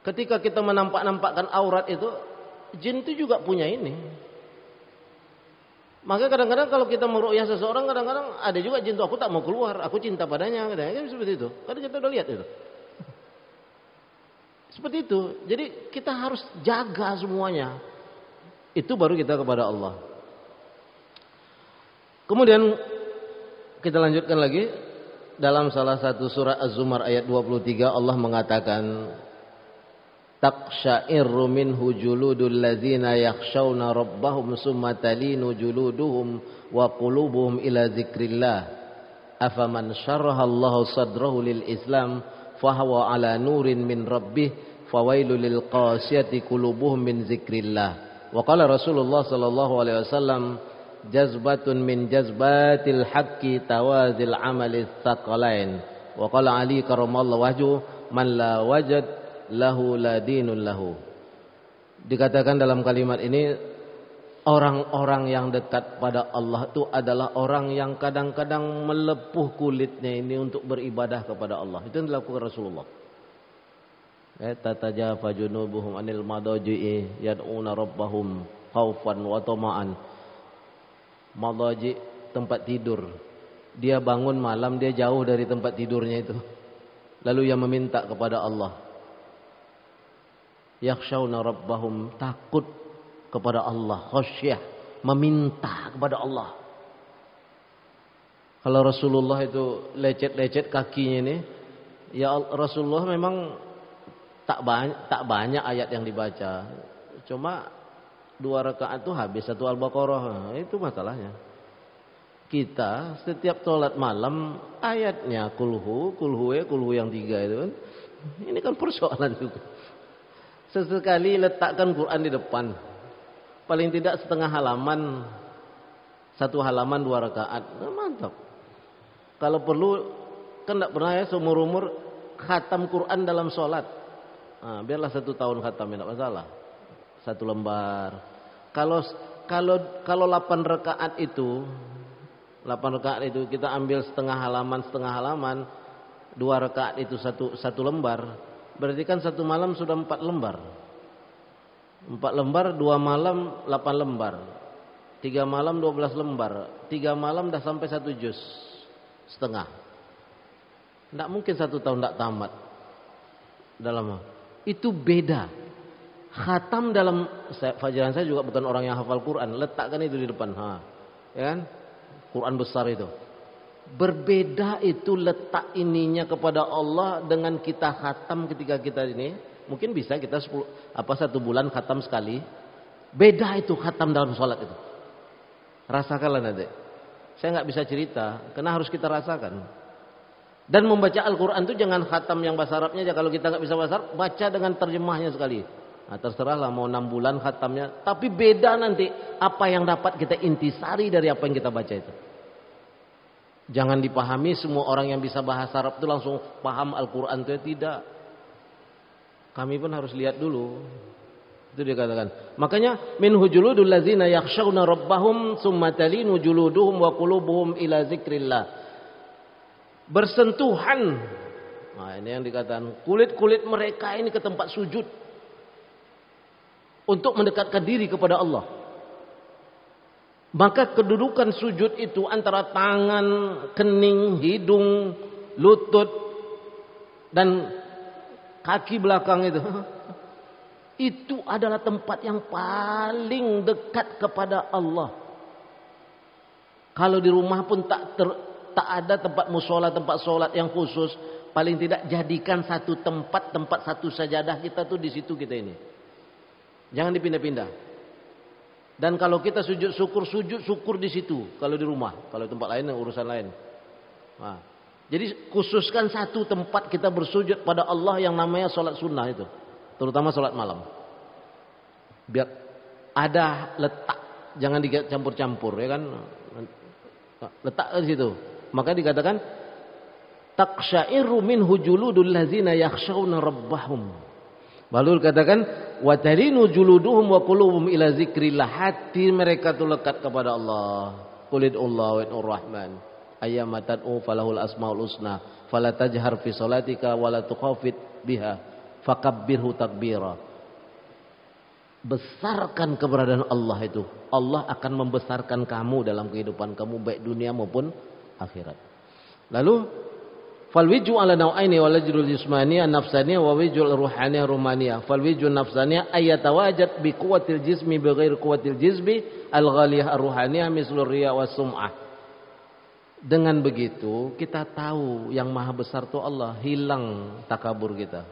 [SPEAKER 1] ketika kita menampakkan aurat itu, jin itu juga punya ini. Maka kadang-kadang kalau kita meruqyah seseorang, kadang-kadang ada juga jin itu, aku tak mau keluar, aku cinta padanya, kadang-kadang seperti itu. Kadang kita udah lihat itu. Seperti itu. Jadi kita harus jaga semuanya. Itu baru kita kepada Allah. Kemudian kita lanjutkan lagi. Dalam salah satu surah Az-Zumar ayat 23 Allah mengatakan, taqsha'irru minhu juludul ladzina yakhshawna rabbahum summa talinu juluduhum wa qulubuhum ila dzikrillah. Afaman syaraha Allahu sadrahu lil Islam fahuwa ala nurin min rabbih fawailul lil qasiyati qulubuhum min dzikrillah. Wa qala Rasulullah sallallahu alaihi wasallam, jazbatun min jazbatil haqqi tawazil amali tsaqalain. Wa qala Ali karramallahu wajhu, man la wajad lahu la dinun lahu. Dikatakan dalam kalimat ini, orang-orang yang dekat pada Allah itu adalah orang yang kadang-kadang melepuh kulitnya ini untuk beribadah kepada Allah. Itu yang dilakukan Rasulullah. Tatajafa junubuhum anil madaji'i yad'una rabbahum khaufan wa tama'an. Madaji, tempat tidur. Dia bangun malam, dia jauh dari tempat tidurnya itu. Lalu ia meminta kepada Allah. Yakhshawna rabbahum, takut kepada Allah, khasyah, meminta kepada Allah. Kalau Rasulullah itu lecet-lecet kakinya ini, ya Rasulullah memang tak banyak ayat yang dibaca. Cuma 2 rakaat itu habis 1 Al-Baqarah. Itu masalahnya. Kita setiap sholat malam ayatnya kulhu yang 3 itu kan. Ini kan persoalan juga. Sesekali letakkan Quran di depan. Paling tidak setengah halaman, 1 halaman 2 rakaat. Nah, mantap. Kalau perlu kan tidak pernah ya seumur-umur khatam Quran dalam sholat. Nah, biarlah 1 tahun khatam, tidak masalah. 1 lembar. Kalau 8 rakaat itu kita ambil setengah halaman, 2 rakaat itu 1 lembar, berarti kan 1 malam sudah 4 lembar. 4 lembar, 2 malam 8 lembar. 3 malam 12 lembar. 3 malam dah sampai 1 juz setengah. Tidak mungkin 1 tahun tidak tamat. Dalam itu beda. Khatam dalam fajaran saya juga bukan orang yang hafal Quran. Letakkan itu di depan. Ya kan? Quran besar itu. Berbeda itu letak ininya kepada Allah dengan kita khatam ketika kita ini. Mungkin bisa kita 1 bulan khatam sekali. Beda itu khatam dalam sholat itu. Rasakanlah nanti. Saya nggak bisa cerita, karena harus kita rasakan. Dan membaca Al-Quran itu jangan khatam yang bahasa Arabnya aja. Kalau kita nggak bisa bahasa Arab, baca dengan terjemahnya sekali. Nah, terserahlah mau 6 bulan khatamnya. Tapi beda nanti apa yang dapat kita intisari dari apa yang kita baca itu. Jangan dipahami semua orang yang bisa bahasa Arab itu langsung paham Al-Quran itu, tidak. Kami pun harus lihat dulu. Itu dia katakan. Makanya minhu juludul ladzina yakhshawna rabbahum summa talinu juluduhum wa qulubuhum ila zikrillah. Bersentuhan. Nah, ini yang dikatakan kulit-kulit mereka ini ke tempat sujud untuk mendekatkan diri kepada Allah. Maka kedudukan sujud itu antara tangan, kening, hidung, lutut dan kaki belakang itu adalah tempat yang paling dekat kepada Allah. Kalau di rumah pun tak ada tempat mushola, tempat sholat yang khusus, paling tidak jadikan satu tempat satu sajadah kita tuh di situ kita ini. Jangan dipindah-pindah. Dan kalau kita sujud syukur di situ. Kalau di rumah, kalau tempat lain yang urusan lain. Nah, jadi khususkan satu tempat kita bersujud pada Allah yang namanya sholat sunnah itu, terutama sholat malam. Biar ada letak, jangan dicampur-campur, ya kan? Letak di situ. Maka dikatakan taqsya'iru minhu juludul ladzina yakhshawna rabbahum. Lalu dikatakan wa talinu juluduhum wa qulubuhum ila zikrillah. Hati mereka itu lekat kepada Allah. Qulidullah wa rahman. Ayyama tad'u falahul asmaul husna. Fala tajhar fi salatika wa la tukhafit biha. Fakabbirhu takbira. Besarkan keberadaan Allah itu. Allah akan membesarkan kamu dalam kehidupan kamu baik dunia maupun akhirat. Lalu Fal wiju ala nau'aini wal wajhul jismaniyah nafsaniyah wa wajhul ruhaniyah rumaniyah. Fal wiju nafsaniyah ayatawajad bi quwwatil jismi bi ghairi quwwatil jismi al ghaliyah ar ruhaniyah mislur riya was sum'ah. Dengan begitu kita tahu yang maha besar itu Allah, hilang takabur kita.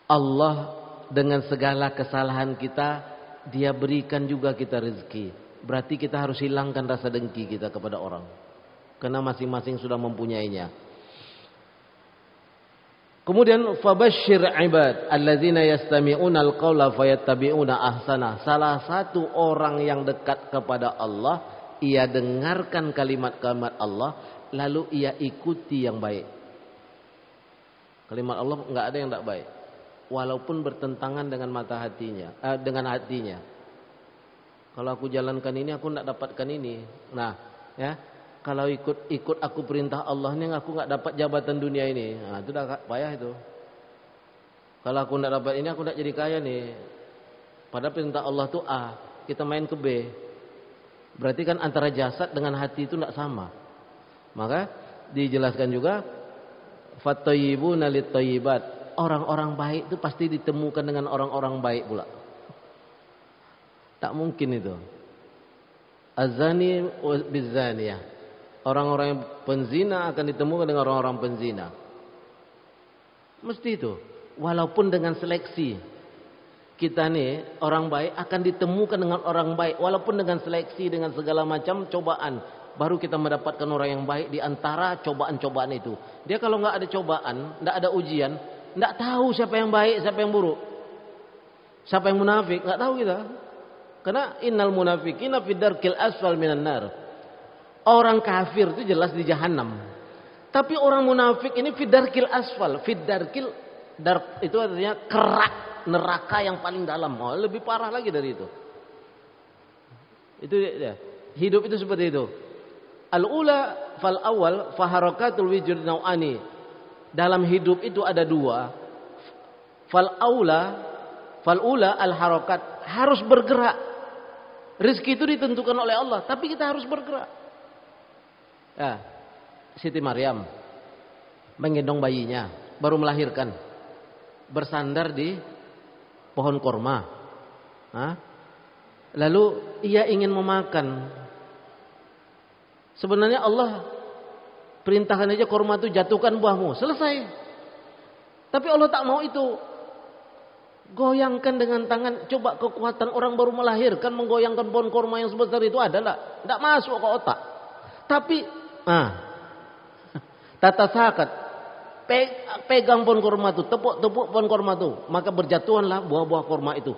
[SPEAKER 1] Allah dengan segala kesalahan kita, Dia berikan juga kita rezeki. Berarti kita harus hilangkan rasa dengki kita kepada orang. Karena masing-masing sudah mempunyainya. Kemudian fabashshir ibad alladzina yastami'una al-qaula fayattabi'una ahsana. Salah satu orang yang dekat kepada Allah, ia dengarkan kalimat-kalimat Allah lalu ia ikuti yang baik. Kalimat Allah enggak ada yang tidak baik. Walaupun bertentangan dengan mata hatinya, dengan hatinya. Kalau aku jalankan ini aku tidak dapatkan ini. Nah, ya. Kalau ikut aku perintah Allah ini aku nggak dapat jabatan dunia ini. Nah, itu udah payah itu. Kalau aku nggak dapat ini aku nggak jadi kaya nih. Padahal perintah Allah tuh A, kita main ke B. Berarti kan antara jasad dengan hati itu nggak sama. Maka dijelaskan juga fattayyibuna littayyibat. Orang-orang baik itu pasti ditemukan dengan orang-orang baik pula. Tak mungkin itu. Azani bizaniyah. Orang-orang yang penzina akan ditemukan dengan orang-orang penzina. Mesti itu. Walaupun dengan seleksi. Kita nih orang baik akan ditemukan dengan orang baik. Walaupun dengan seleksi, dengan segala macam cobaan. Baru kita mendapatkan orang yang baik di antara cobaan-cobaan itu. Dia kalau nggak ada cobaan, nggak ada ujian, nggak tahu siapa yang baik, siapa yang buruk. Siapa yang munafik, nggak tahu kita. Karena innal munafiqina fid darkil asfal minan nar. Orang kafir itu jelas di jahanam. Tapi orang munafik ini fidarkil asfal. Fidarkil dark itu artinya kerak neraka yang paling dalam. Oh, lebih parah lagi dari itu. Itu ya. Hidup itu seperti itu. Al-ula fal awal faharakatul wujud nau'ani. Dalam hidup itu ada dua. Fal ula al harakat, harus bergerak. Rezeki itu ditentukan oleh Allah, tapi kita harus bergerak. Ya, Siti Maryam menggendong bayinya, baru melahirkan, bersandar di pohon korma. Lalu ia ingin memakan. Sebenarnya Allah perintahkan aja korma itu jatuhkan buahmu, selesai. Tapi Allah tak mau itu. Goyangkan dengan tangan, coba kekuatan orang baru melahirkan menggoyangkan pohon korma yang sebesar itu adalah tidak masuk ke otak. Tapi tata sakat, pegang pohon korma itu, tepuk pohon korma itu, maka berjatuhanlah buah-buah korma itu.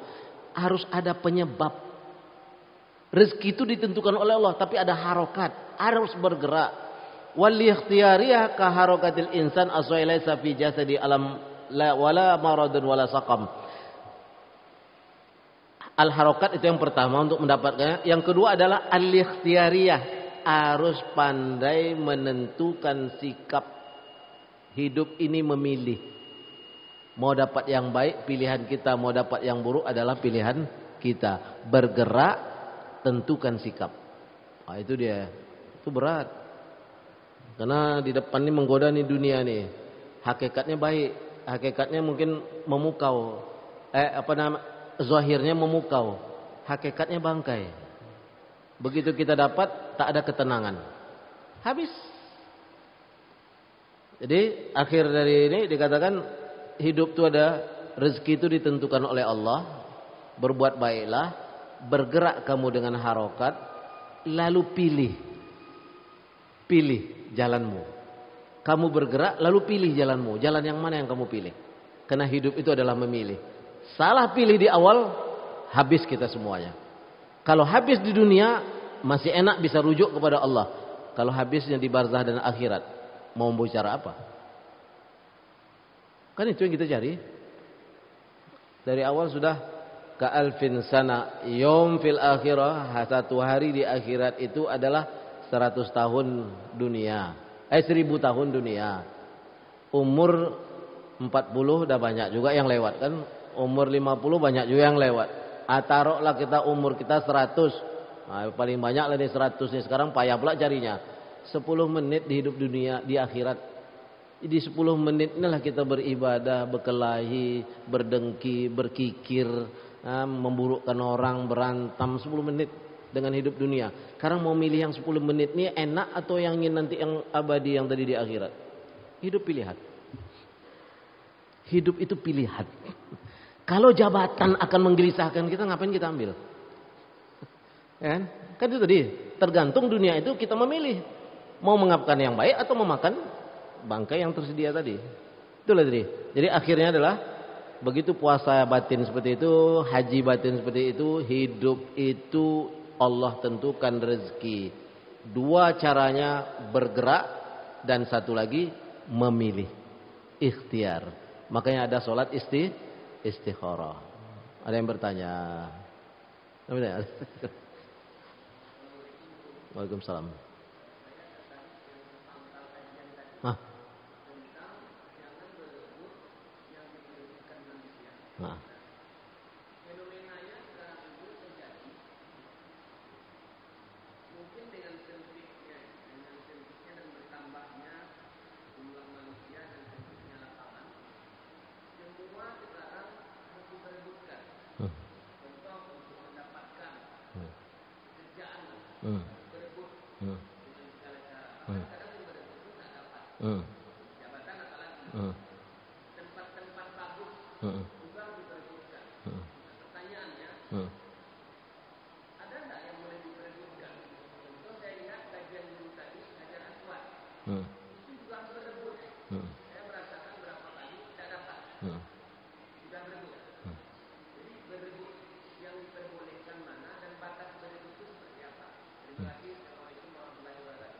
[SPEAKER 1] Harus ada penyebab. Rezeki itu ditentukan oleh Allah, tapi ada harokat, harus bergerak. Wal ikhtiyariyah ka harokatil insan aswailaisa fi jasadi alam la wala maradun wala saqam. Al harokat itu yang pertama untuk mendapatkannya. Yang kedua adalah al ikhtiyariyah. Harus pandai menentukan sikap. Hidup ini memilih. Mau dapat yang baik pilihan kita, mau dapat yang buruk adalah pilihan kita. Bergerak, tentukan sikap. Nah, itu dia. Itu berat. Karena di depan ini menggoda nih dunia nih. Hakikatnya baik, hakikatnya mungkin memukau. Zahirnya memukau, hakikatnya bangkai. Begitu kita dapat, tak ada ketenangan. Habis. Jadi akhir dari ini dikatakan hidup itu ada, rezeki itu ditentukan oleh Allah. Berbuat baiklah, bergerak kamu dengan harokat, lalu pilih jalanmu. Kamu bergerak lalu pilih jalanmu. Jalan yang mana yang kamu pilih? Karena hidup itu adalah memilih. Salah pilih di awal, habis kita semuanya. Kalau habis di dunia, masih enak bisa rujuk kepada Allah. Kalau habisnya di barzah dan akhirat, mau bicara apa? Kan itu yang kita cari. Dari awal sudah ka'alfin sana yom fil akhirah. Satu hari di akhirat itu adalah 100 tahun dunia. 1000 tahun dunia. Umur 40 udah banyak juga yang lewat kan. Umur 50 banyak juga yang lewat. Taruhlah kita umur kita 100. Nah, paling banyak lah nih 100 nih. Sekarang payah pula carinya. 10 menit di hidup dunia, di akhirat. Di 10 menit inilah kita beribadah, berkelahi, berdengki, berkikir, memburukkan orang, berantam 10 menit dengan hidup dunia. Sekarang mau milih yang 10 menit ini enak atau yang ingin nanti yang abadi yang tadi di akhirat? Hidup pilihan. Hidup itu pilihan. Kalau jabatan akan menggelisahkan kita, ngapain kita ambil? Kan itu tadi, tergantung dunia itu kita memilih. Mau mengapakan yang baik atau memakan bangkai yang tersedia tadi. Itulah tadi. Jadi akhirnya adalah begitu puasa batin seperti itu, haji batin seperti itu, hidup itu Allah tentukan rezeki. 2 caranya bergerak dan satu lagi memilih. Ikhtiar. Makanya ada sholat istikharah. Ada yang bertanya? Waalaikumsalam. Hah? Nah.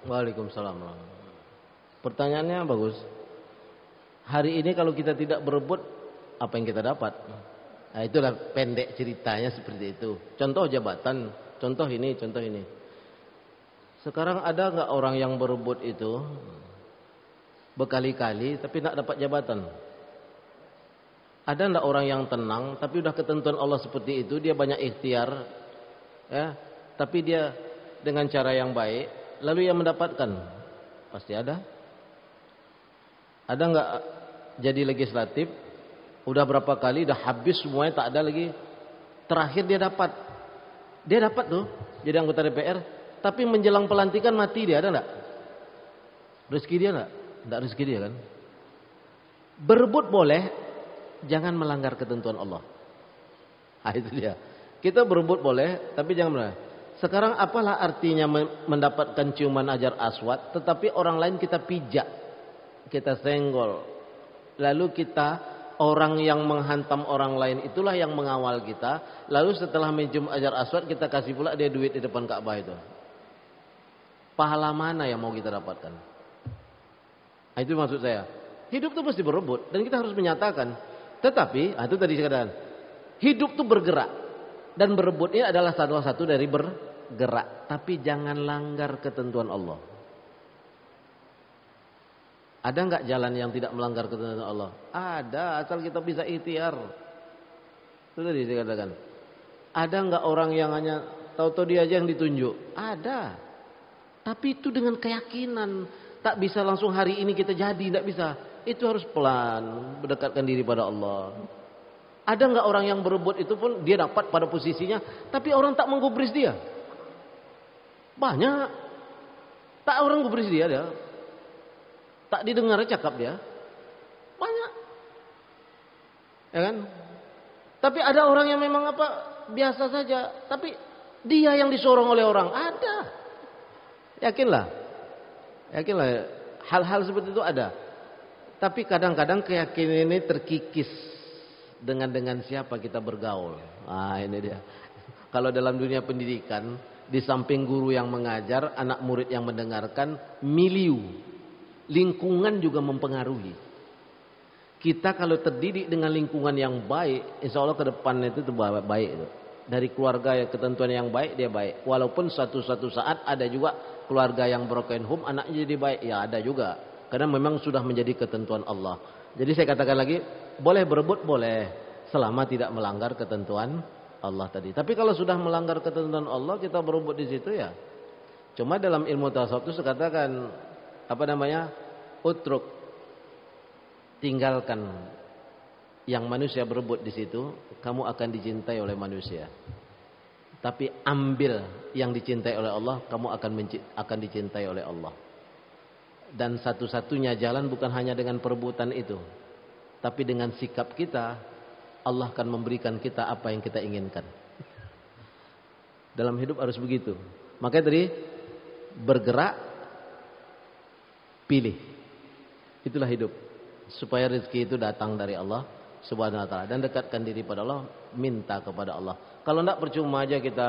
[SPEAKER 1] Waalaikumsalam. Pertanyaannya bagus. Hari ini kalau kita tidak berebut, apa yang kita dapat? Nah, itulah pendek ceritanya seperti itu. Contoh jabatan, contoh ini, contoh ini. Sekarang ada nggak orang yang berebut itu berkali-kali tapi tidak dapat jabatan? Ada nggak orang yang tenang tapi udah ketentuan Allah seperti itu, dia banyak ikhtiar, ya, tapi dia dengan cara yang baik. Lalu yang mendapatkan pasti ada. Ada nggak jadi legislatif? Udah berapa kali? Udah habis semuanya, tak ada lagi. Terakhir dia dapat. Dia dapat tuh jadi anggota DPR. Tapi menjelang pelantikan mati dia, ada nggak? Rezeki dia nggak? Nggak rezeki dia kan? Berebut boleh, jangan melanggar ketentuan Allah. Nah, itu dia. Kita berebut boleh, tapi jangan melanggar. Sekarang apalah artinya mendapatkan ciuman ajar aswad, tetapi orang lain kita pijak, kita senggol. Lalu kita, orang yang menghantam orang lain itulah yang mengawal kita. Lalu setelah mencium ajar aswad kita kasih pula dia duit di depan Ka'bah itu. Pahala mana yang mau kita dapatkan? Nah, itu maksud saya. Hidup itu mesti berebut dan kita harus menyatakan. Tetapi, itu tadi saya katakan, hidup itu bergerak. Dan berebut ini adalah salah satu dari bergerak. Tapi jangan langgar ketentuan Allah. Ada nggak jalan yang tidak melanggar ketentuan Allah? Ada, asal kita bisa ikhtiar. Itu tadi saya katakan. Ada nggak orang yang hanya tahu-tahu dia aja yang ditunjuk? Ada. Tapi itu dengan keyakinan. Tak bisa langsung hari ini kita jadi, tidak bisa. Itu harus pelan, mendekatkan diri pada Allah. Ada nggak orang yang berebut itu pun dia dapat pada posisinya, tapi orang tak menggubris dia? Banyak. Tak orang gubris dia. Tak didengar cakap dia. Banyak. Ya kan? Tapi ada orang yang memang biasa saja, tapi dia yang disorong oleh orang. Ada. Yakinlah. Yakinlah, hal-hal seperti itu ada. Tapi kadang-kadang keyakinan ini terkikis dengan siapa kita bergaul. Nah, ini dia. Kalau dalam dunia pendidikan, di samping guru yang mengajar, anak murid yang mendengarkan, milieu, lingkungan juga mempengaruhi. Kita kalau terdidik dengan lingkungan yang baik, insya Allah ke depan itu baik. Dari keluarga yang ketentuan yang baik, dia baik. Walaupun suatu saat ada juga keluarga yang broken home, anaknya jadi baik. Ya ada juga. Karena memang sudah menjadi ketentuan Allah. Jadi saya katakan lagi, boleh berebut, boleh. Selama tidak melanggar ketentuan Allah tadi. Tapi kalau sudah melanggar ketentuan Allah, kita berebut di situ ya. Cuma dalam ilmu tasawuf itu katakan utruk, tinggalkan yang manusia berebut di situ, kamu akan dicintai oleh manusia. Tapi ambil yang dicintai oleh Allah, kamu akan dicintai oleh Allah. Dan satu-satunya jalan bukan hanya dengan perebutan itu, tapi dengan sikap kita, Allah akan memberikan kita apa yang kita inginkan. Dalam hidup harus begitu. Makanya tadi bergerak, pilih. Itulah hidup. Supaya rezeki itu datang dari Allah Subhanahu wa taala, dan dekatkan diri pada Allah, minta kepada Allah. Kalau tidak percuma aja kita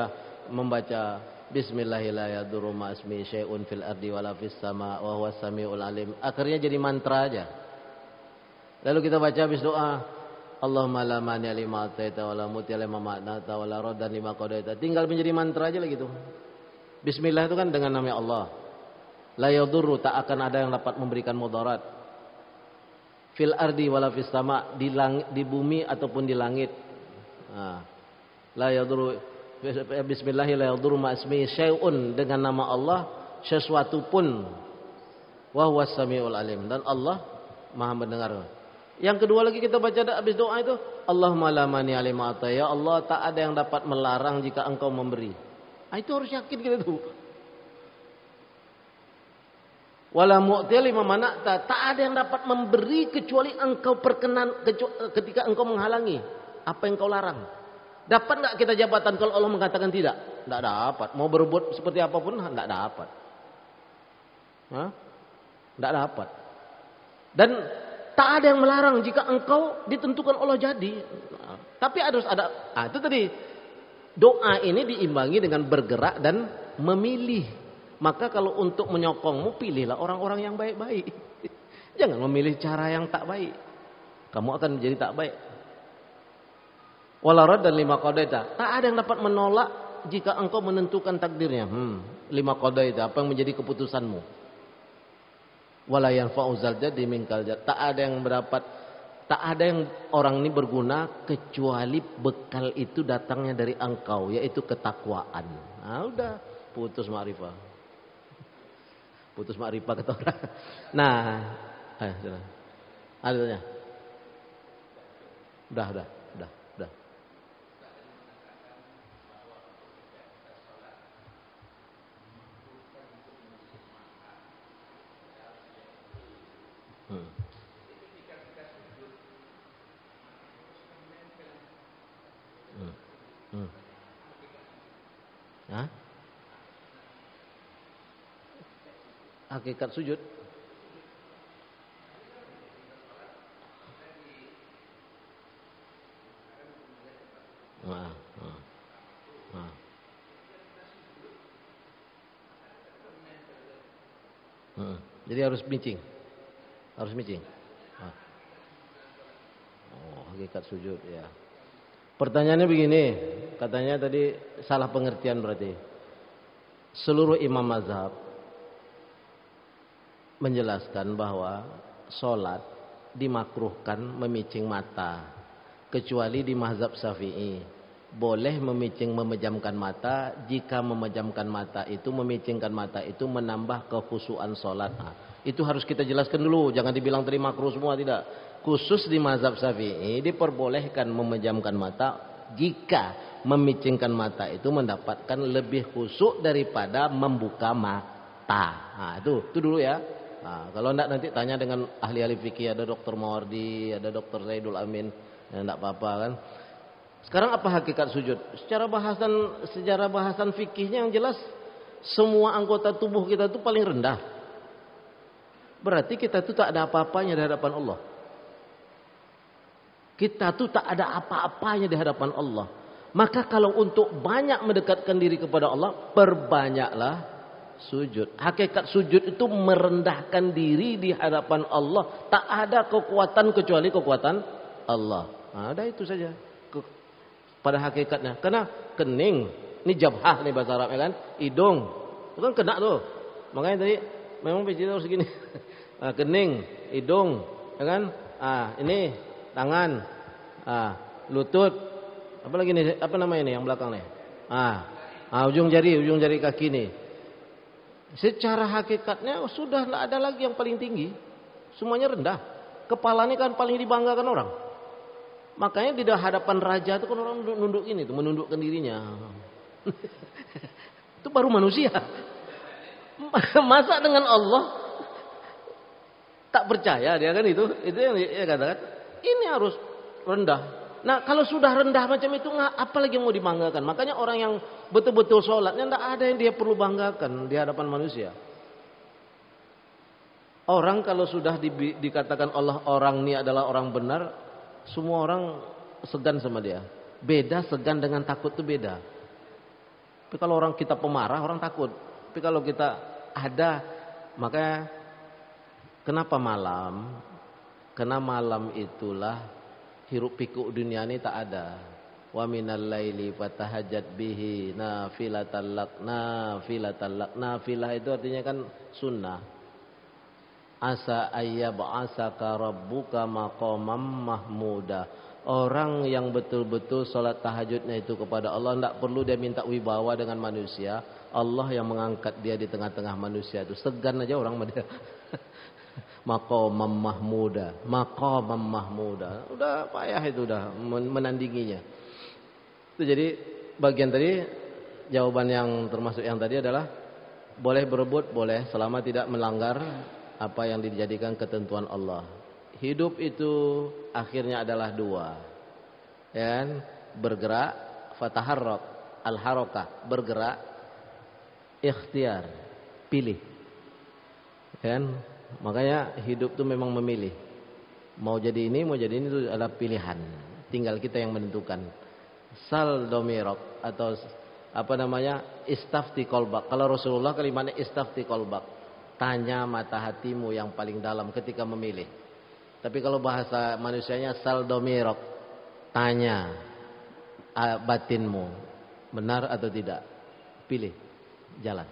[SPEAKER 1] membaca Bismillahirrahmanirrahim ma ismi syai'un fil ardi wala fis sama wa huwas samiul alim. Akhirnya jadi mantra aja. Lalu kita baca habis doa, Allahumma la mani lima ataita wa la muti lima ma'nata wa la raddan lima qadaita. Tinggal menjadi mantra aja lagi gitu. Bismillah itu kan dengan nama Allah. La yadurru, tak akan ada yang dapat memberikan mudarat. Fil ardi wala fis sama, di bumi ataupun di langit. Nah, la yadurru, bismillah la yadurru ma ismi syai'un, dengan nama Allah sesuatu pun, wa huwas samiul alim, dan Allah Maha mendengar. Yang kedua lagi kita baca habis doa itu, Allahumma la mani lima ata, ya Allah tak ada yang dapat melarang jika Engkau memberi. Itu harus yakin kita tuh. Wala mu'ti lima mana'ta, tak ada yang dapat memberi kecuali Engkau perkenan, ketika Engkau menghalangi apa yang Kau larang. Dapat enggak kita jabatan kalau Allah mengatakan tidak? Enggak dapat. Mau berebut seperti apapun enggak dapat. Enggak dapat. Dan tak ada yang melarang jika Engkau ditentukan Allah jadi. Tapi harus ada. Itu tadi. Doa ini diimbangi dengan bergerak dan memilih. Maka kalau untuk menyokongmu, pilihlah orang-orang yang baik-baik. Jangan memilih cara yang tak baik. Kamu akan menjadi tak baik. Walarad dan lima qadaita, tak ada yang dapat menolak jika engkau menentukan takdirnya. Lima qadaita, apa yang menjadi keputusanmu. Wala yanfa'u zal jaddi minkal jadd, tak ada yang orang ini berguna kecuali bekal itu datangnya dari engkau, yaitu ketakwaan. Nah, udah putus ma'rifah. Putus ma'rifah kata orang. Nah, ayo adanya. Udah. Hakikat sujud. Jadi harus micing. Hakikat sujud ya. Pertanyaannya begini, katanya tadi salah pengertian berarti. Seluruh imam mazhab menjelaskan bahwa sholat dimakruhkan memicing mata, kecuali di mazhab Syafi'i boleh memejamkan mata jika memejamkan mata itu, memicingkan mata itu menambah kekhusyuan sholat. Itu harus kita jelaskan dulu, jangan dibilang tadi makruh semua, tidak. Khusus di mazhab Syafi'i diperbolehkan memejamkan mata jika memicingkan mata itu mendapatkan lebih khusyuk daripada membuka mata. Itu dulu ya. Kalau enggak nanti tanya dengan ahli-ahli fikih, ada Dr. Mawardi, ada Dr. Zaidul Amin, enggak apa-apa kan. Sekarang apa hakikat sujud? Secara bahasan fikihnya yang jelas, semua anggota tubuh kita itu paling rendah. Berarti kita itu tak ada apa-apanya di hadapan Allah. Kita itu tak ada apa-apanya di hadapan Allah. Maka kalau untuk banyak mendekatkan diri kepada Allah, perbanyaklah sujud. Hakikat sujud itu merendahkan diri di hadapan Allah. Tak ada kekuatan kecuali kekuatan Allah. Ada itu saja pada hakikatnya. Karena kening, ini jabhah nih bahasa Arabnya kan, hidung itu kan kena tuh. Makanya tadi memang bicara harus segini. Kening, hidung, ya kan? Ini tangan, lutut, apa lagi nih? Apa namanya ini yang belakang nih? Ujung jari kaki nih. Secara hakikatnya sudah tidak ada lagi yang paling tinggi. Semuanya rendah. Kepalanya kan paling dibanggakan orang. Makanya di hadapan raja itu kan orang nunduk ini, menundukkan dirinya. Itu baru manusia. Masa dengan Allah tak percaya dia kan itu yang dia katakan. Ini harus rendah. Nah kalau sudah rendah macam itu, apa lagi yang mau dibanggakan? Makanya orang yang betul-betul sholatnya tidak ada yang dia perlu banggakan di hadapan manusia. Orang kalau sudah dikatakan Allah orang ini adalah orang benar, semua orang segan sama dia. Beda segan dengan takut itu beda. Tapi kalau orang kita pemarah, orang takut. Tapi kalau kita ada, makanya kenapa malam? Karena malam itulah hiruk pikuk dunia ini tak ada. Wa minal laili fatahajjat bihi nafilatan lak, nafilatan lak. Nafilah itu artinya kan sunnah. Asa ayyab'asaka rabbuka maqamam mahmuda. Orang yang betul-betul salat tahajudnya itu kepada Allah, tidak perlu dia minta wibawa dengan manusia. Allah yang mengangkat dia di tengah-tengah manusia itu. Segan aja orang dia. Maqamam mahmuda, maqamam mahmuda. Udah payah itu udah menandinginya. Itu jadi bagian tadi, jawaban yang termasuk yang tadi adalah boleh berebut, boleh selama tidak melanggar apa yang dijadikan ketentuan Allah. Hidup itu akhirnya adalah dua. Ya, bergerak, fataharrak, al-harakah, bergerak, ikhtiar, pilih. Kan? Makanya hidup itu memang memilih. Mau jadi ini itu adalah pilihan. Tinggal kita yang menentukan. Sal domirok atau apa namanya? Istafti qalbak. Kalau Rasulullah kalimatnya istafti qalbak. Tanya mata hatimu yang paling dalam ketika memilih. Tapi kalau bahasa manusianya sal domirok, tanya batinmu benar atau tidak, pilih jalan.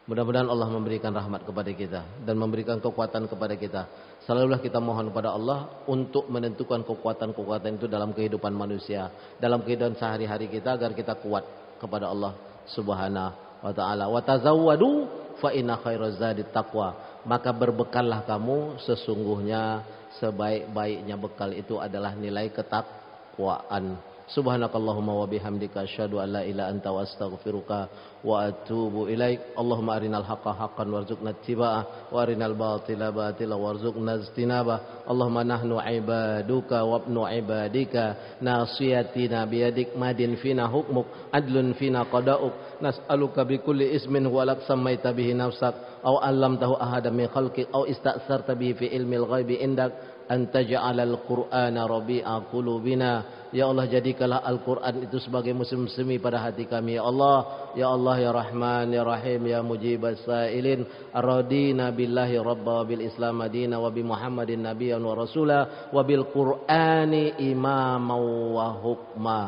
[SPEAKER 1] Mudah-mudahan Allah memberikan rahmat kepada kita dan memberikan kekuatan kepada kita. Selalulah kita mohon kepada Allah untuk menentukan kekuatan-kekuatan itu dalam kehidupan manusia, dalam kehidupan sehari-hari kita, agar kita kuat kepada Allah Subhanahu wa taala. Wa tazawwadu fa inna khairaz zadi taqwa. Maka berbekallah kamu, sesungguhnya sebaik-baiknya bekal itu adalah nilai ketakwaan. Subhanakallahumma wa bihamdika asyhadu an la ilaha anta wa astaghfiruka wa atubu ilaik. Allahumma arinal haqqa haqqan warzuqna ittiba'ah wa arinal batila batila warzuqna ijtinabah. Allahumma nahnu ibaduka wa ibnu ibadika nasiyatina biyadik madin fina hukmuk adlun fina qada'uk nas'aluka bikulli ismin huwa lak sammaita bihi nafsak aw 'allamtahu ahadan min khalqik aw ista'sarta bihi fi ilmil ghaibi indak an taj'alal qur'ana rabi'a qulubina. Ya Allah, jadikanlah Al-Quran itu sebagai musim semi pada hati kami. Ya Allah, ya Allah, ya Rahman, ya Rahim, ya Mujibas Sa'ilin. Ar-radina billahi rabba wa bil Islam madina wa bi Muhammadin nabiyyan wa rasula wa bil Qur'ani imaman wa hukma.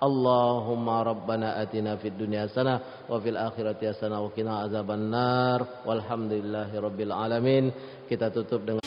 [SPEAKER 1] Allahumma rabbana atina fid dunya hasanah wa fil akhirati hasanah wa qina azaban nar. Walhamdulillahi rabbil alamin. Kita tutup dengan